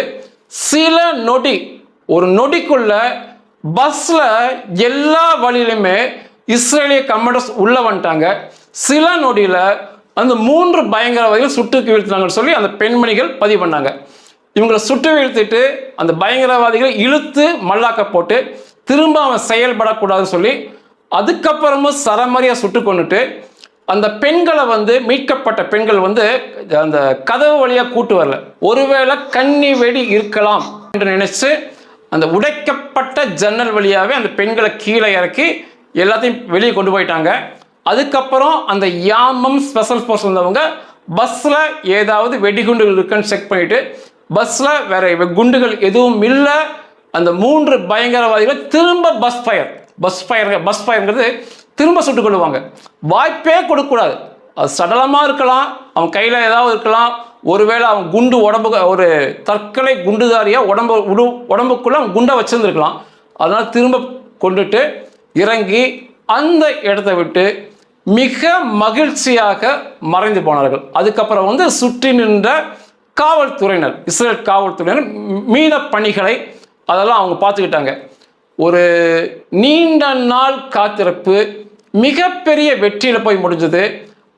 சில நொடி, ஒரு நொடிக்குள்ள பஸ்ல எல்லா வழியிலுமே இஸ்ரேலிய கமாண்டர்ஸ் உள்ள வந்துட்டாங்க. சில நொடியில அந்த 3 பயங்கரவாதிகள் சுட்டு வீழ்த்தினாங்கன்னு சொல்லி அந்த பெண்மணிகள் பதிவு பண்ணாங்க. இவங்களை சுட்டு வீழ்த்திட்டு அந்த பயங்கரவாதிகளை இழுத்து மல்லாக்க போட்டு திரும்ப அவன் செயல்படக்கூடாதுன்னு சொல்லி அதுக்கப்புறமும் சரமாரியாக சுட்டு கொண்டுட்டு அந்த பெண்களை வந்து மீட்கப்பட்ட பெண்கள் வந்து அந்த கதவு வழியாக கூட்டு வரல. ஒருவேளை கன்னி வெடி இருக்கலாம் என்று நினைச்சு அந்த உடைக்கப்பட்ட ஜன்னல் வழியாகவே அந்த பெண்களை கீழே இறக்கி எல்லாத்தையும் வெளியே கொண்டு போயிட்டாங்க. அதுக்கப்புறம் அந்த யாமம் ஸ்பெஷல் ஃபோர்ஸ் வந்தவங்க பஸ்ஸில் ஏதாவது வெடிகுண்டுகள் இருக்குன்னு செக் பண்ணிட்டு பஸ்ஸில் வேற குண்டுகள் எதுவும் இல்லை. அந்த 3 பயங்கரவாதிகளை திரும்ப பஸ் ஃபயர்ங்கிறது திரும்ப சுட்டுக் கொள்ளுவாங்க. வாய்ப்பே கொடுக்கக்கூடாது. அது சடலமாக இருக்கலாம், அவன் கையில் ஏதாவது இருக்கலாம், ஒருவேளை அவன் குண்டு ஒரு தற்கொலை குண்டுதாரியாக உடம்புக்குள்ள அவன் குண்டை வச்சிருந்துருக்கலாம். அதனால் திரும்ப கொண்டுட்டு இறங்கி அந்த இடத்த விட்டு மிக மகிழ்ச்சியாக மறைந்து போனார்கள். அதுக்கப்புறம் வந்து சுற்றி நின்ற காவல்துறையினர், இஸ்ரேல் காவல்துறையினர் மீன பணிகளை அதெல்லாம் அவங்க பார்த்துக்கிட்டாங்க. ஒரு நீண்ட நாள் காத்திருப்பு மிகப்பெரிய வெற்றியில் போய் முடிஞ்சது.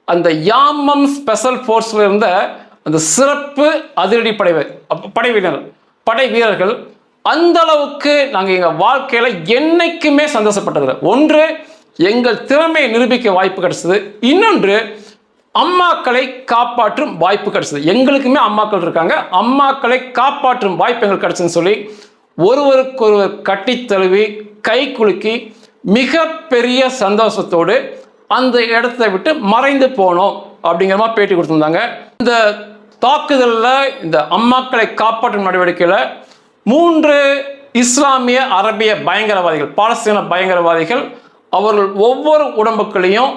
அந்த யாமம் ஸ்பெஷல் ஃபோர்ஸில் இருந்த அந்த சிறப்பு அதிரடி படை வீரர்கள் அந்த அளவுக்கு நாங்கள் எங்கள் வாழ்க்கையில் என்னைக்குமே சந்தோஷப்பட்டதில்லை. ஒன்று, எங்கள் திறமையை நிரூபிக்க வாய்ப்பு கிடைச்சது. இன்னொன்று, அம்மாக்களை காப்பாற்றும் வாய்ப்பு கிடைச்சது. எங்களுக்குமே அம்மாக்கள் இருக்காங்க, அம்மாக்களை காப்பாற்றும் வாய்ப்பு எங்களுக்கு கிடைச்சதுன்னு சொல்லி ஒருவருக்கொருவர் கட்டி தழுவி கை குலுக்கி மிகப்பெரிய சந்தோஷத்தோடு அந்த இடத்த விட்டு மறைந்து போனோம் அப்படிங்கிற மாதிரி பேட்டி கொடுத்துருந்தாங்க. இந்த தாக்குதலில், இந்த அம்மாக்களை காப்பாற்றும் நடவடிக்கையில் 3 இஸ்லாமிய அரபிய பயங்கரவாதிகள், பாலஸ்தீன பயங்கரவாதிகள், அவர்கள் ஒவ்வொரு உடம்புகளையும்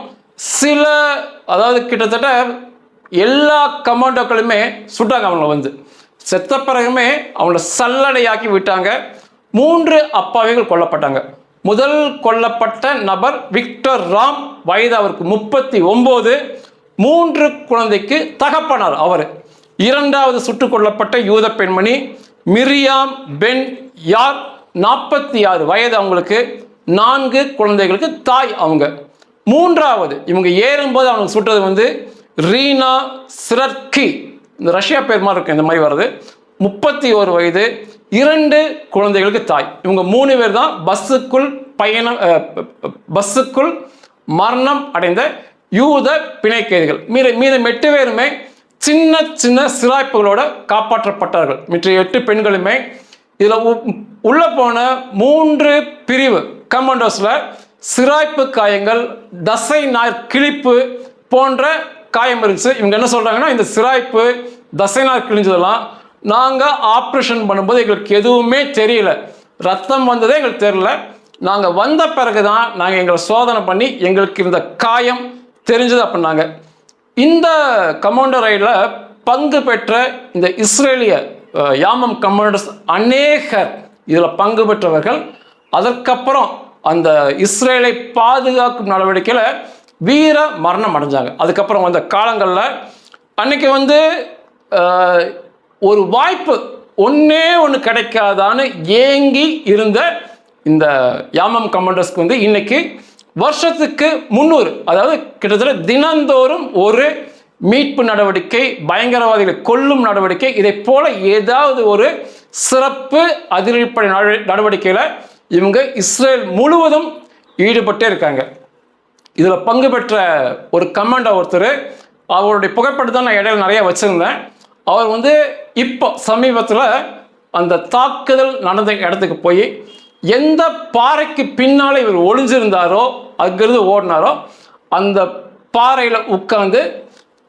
அதாவது கிட்டத்தட்ட எல்லா கமாண்டோக்களுமே சுட்டாங்க. அவங்கள வந்து செத்த பிறகுமே அவங்கள சல்லடையாக்கி விட்டாங்க. 3 அப்பாவிகள் கொல்லப்பட்டாங்க. முதல் கொல்லப்பட்ட நபர் விக்டர் ராம், வயது அவருக்கு 39, 3 குழந்தைக்கு தகப்பனார் அவர். இரண்டாவது சுட்டுக் கொல்லப்பட்ட யூத பெண்மணி மிரியாம் பென் யார், 46 வயது அவங்களுக்கு, 4 குழந்தைகளுக்கு தாய் அவங்க. மூன்றாவது இவங்க ஏறும்போது அவங்களுக்கு சுட்டது வந்து ரீனா சிரட்கி, இந்த ரஷ்யா பேர் மாதிரி இருக்கு இந்த மாதிரி வருது, 31 வயது, 2 குழந்தைகளுக்கு தாய். இவங்க 3 பேர் தான் பஸ்ஸுக்குள் மரணம் அடைந்த யூத பிணை கைதிகள். மீதம் 8 பேருமே சின்ன சின்ன சிராய்ப்புகளோட காப்பாற்றப்பட்டார்கள். மற்ற 8 பெண்களுமே. இதில் உள்ள போன 3 பிரிவு கமாண்டோஸில் சிராய்ப்பு காயங்கள், தசை நார் கிழிப்பு போன்ற காயம் இருந்துச்சு. இவங்க என்ன சொல்கிறாங்கன்னா, இந்த சிராய்ப்பு தசை நார் கிழிஞ்சதெல்லாம் நாங்கள் ஆப்ரேஷன் பண்ணும்போது எங்களுக்கு எதுவுமே தெரியல, ரத்தம் வந்ததே எங்களுக்கு தெரியல, நாங்கள் வந்த பிறகு தான் நாங்கள் எங்களை சோதனை பண்ணி எங்களுக்கு இந்த காயம் தெரிஞ்சது அப்படின்னாங்க. இந்த கமாண்டோ ரைடில் பங்கு பெற்ற இந்த இஸ்ரேலிய யாமம் கமாண்டர்ஸ் அநேகர் இதில் பங்கு பெற்றவர்கள். அதற்கப்புறம் அந்த இஸ்ரேலை பாதுகாக்கும் நடவடிக்கையில் வீர மரணம் அடைஞ்சாங்க. அதுக்கப்புறம் வந்த காலங்களில் அன்னைக்கு வந்து ஒரு வாய்ப்பு ஒன்று கிடைக்காதான்னு ஏங்கி இருந்த இந்த யாமம் கமாண்டர்ஸ்க்கு வந்து இன்னைக்கு வருஷத்துக்கு 300, அதாவது கிட்டத்தட்ட தினந்தோறும் ஒரு மீட்பு நடவடிக்கை, பயங்கரவாதிகளை கொல்லும் நடவடிக்கை, இதை போல ஏதாவது ஒரு சிறப்பு அதிரடிப்படை நடவடிக்கையில் இவங்க இஸ்ரேல் முழுவதும் ஈடுபட்டே இருக்காங்க. இதில் பங்கு பெற்ற ஒரு கமாண்டோ ஒருத்தர், அவருடைய புகைப்படத்தை நான் இடையில நிறைய வச்சுருந்தேன். அவர் வந்து இப்போ சமீபத்தில் அந்த தாக்குதல் நடந்த இடத்துக்கு போய் எந்த பாறைக்கு பின்னால் இவர் ஒளிஞ்சிருந்தாரோ, அங்கிருந்து ஓடினாரோ, அந்த பாறையில் உட்கார்ந்து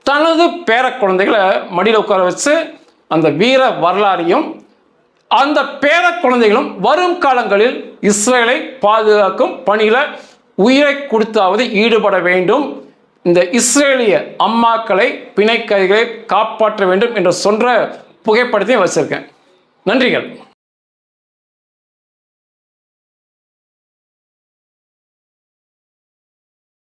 தனது பேர குழந்தைகளை மடியில் உட்கார வச்சு அந்த வீர வரலாறையும் அந்த பேர குழந்தைகளும் வரும் காலங்களில் இஸ்ரேலை பாதுகாக்கும் பணியில் உயிரை கொடுத்தாவது ஈடுபட வேண்டும், இந்த இஸ்ரேலிய அம்மாக்களை பிணை கைதிகளை காப்பாற்ற வேண்டும் என்று சொல்ற புகைப்படத்தையும் வச்சிருக்கேன். நன்றிகள்.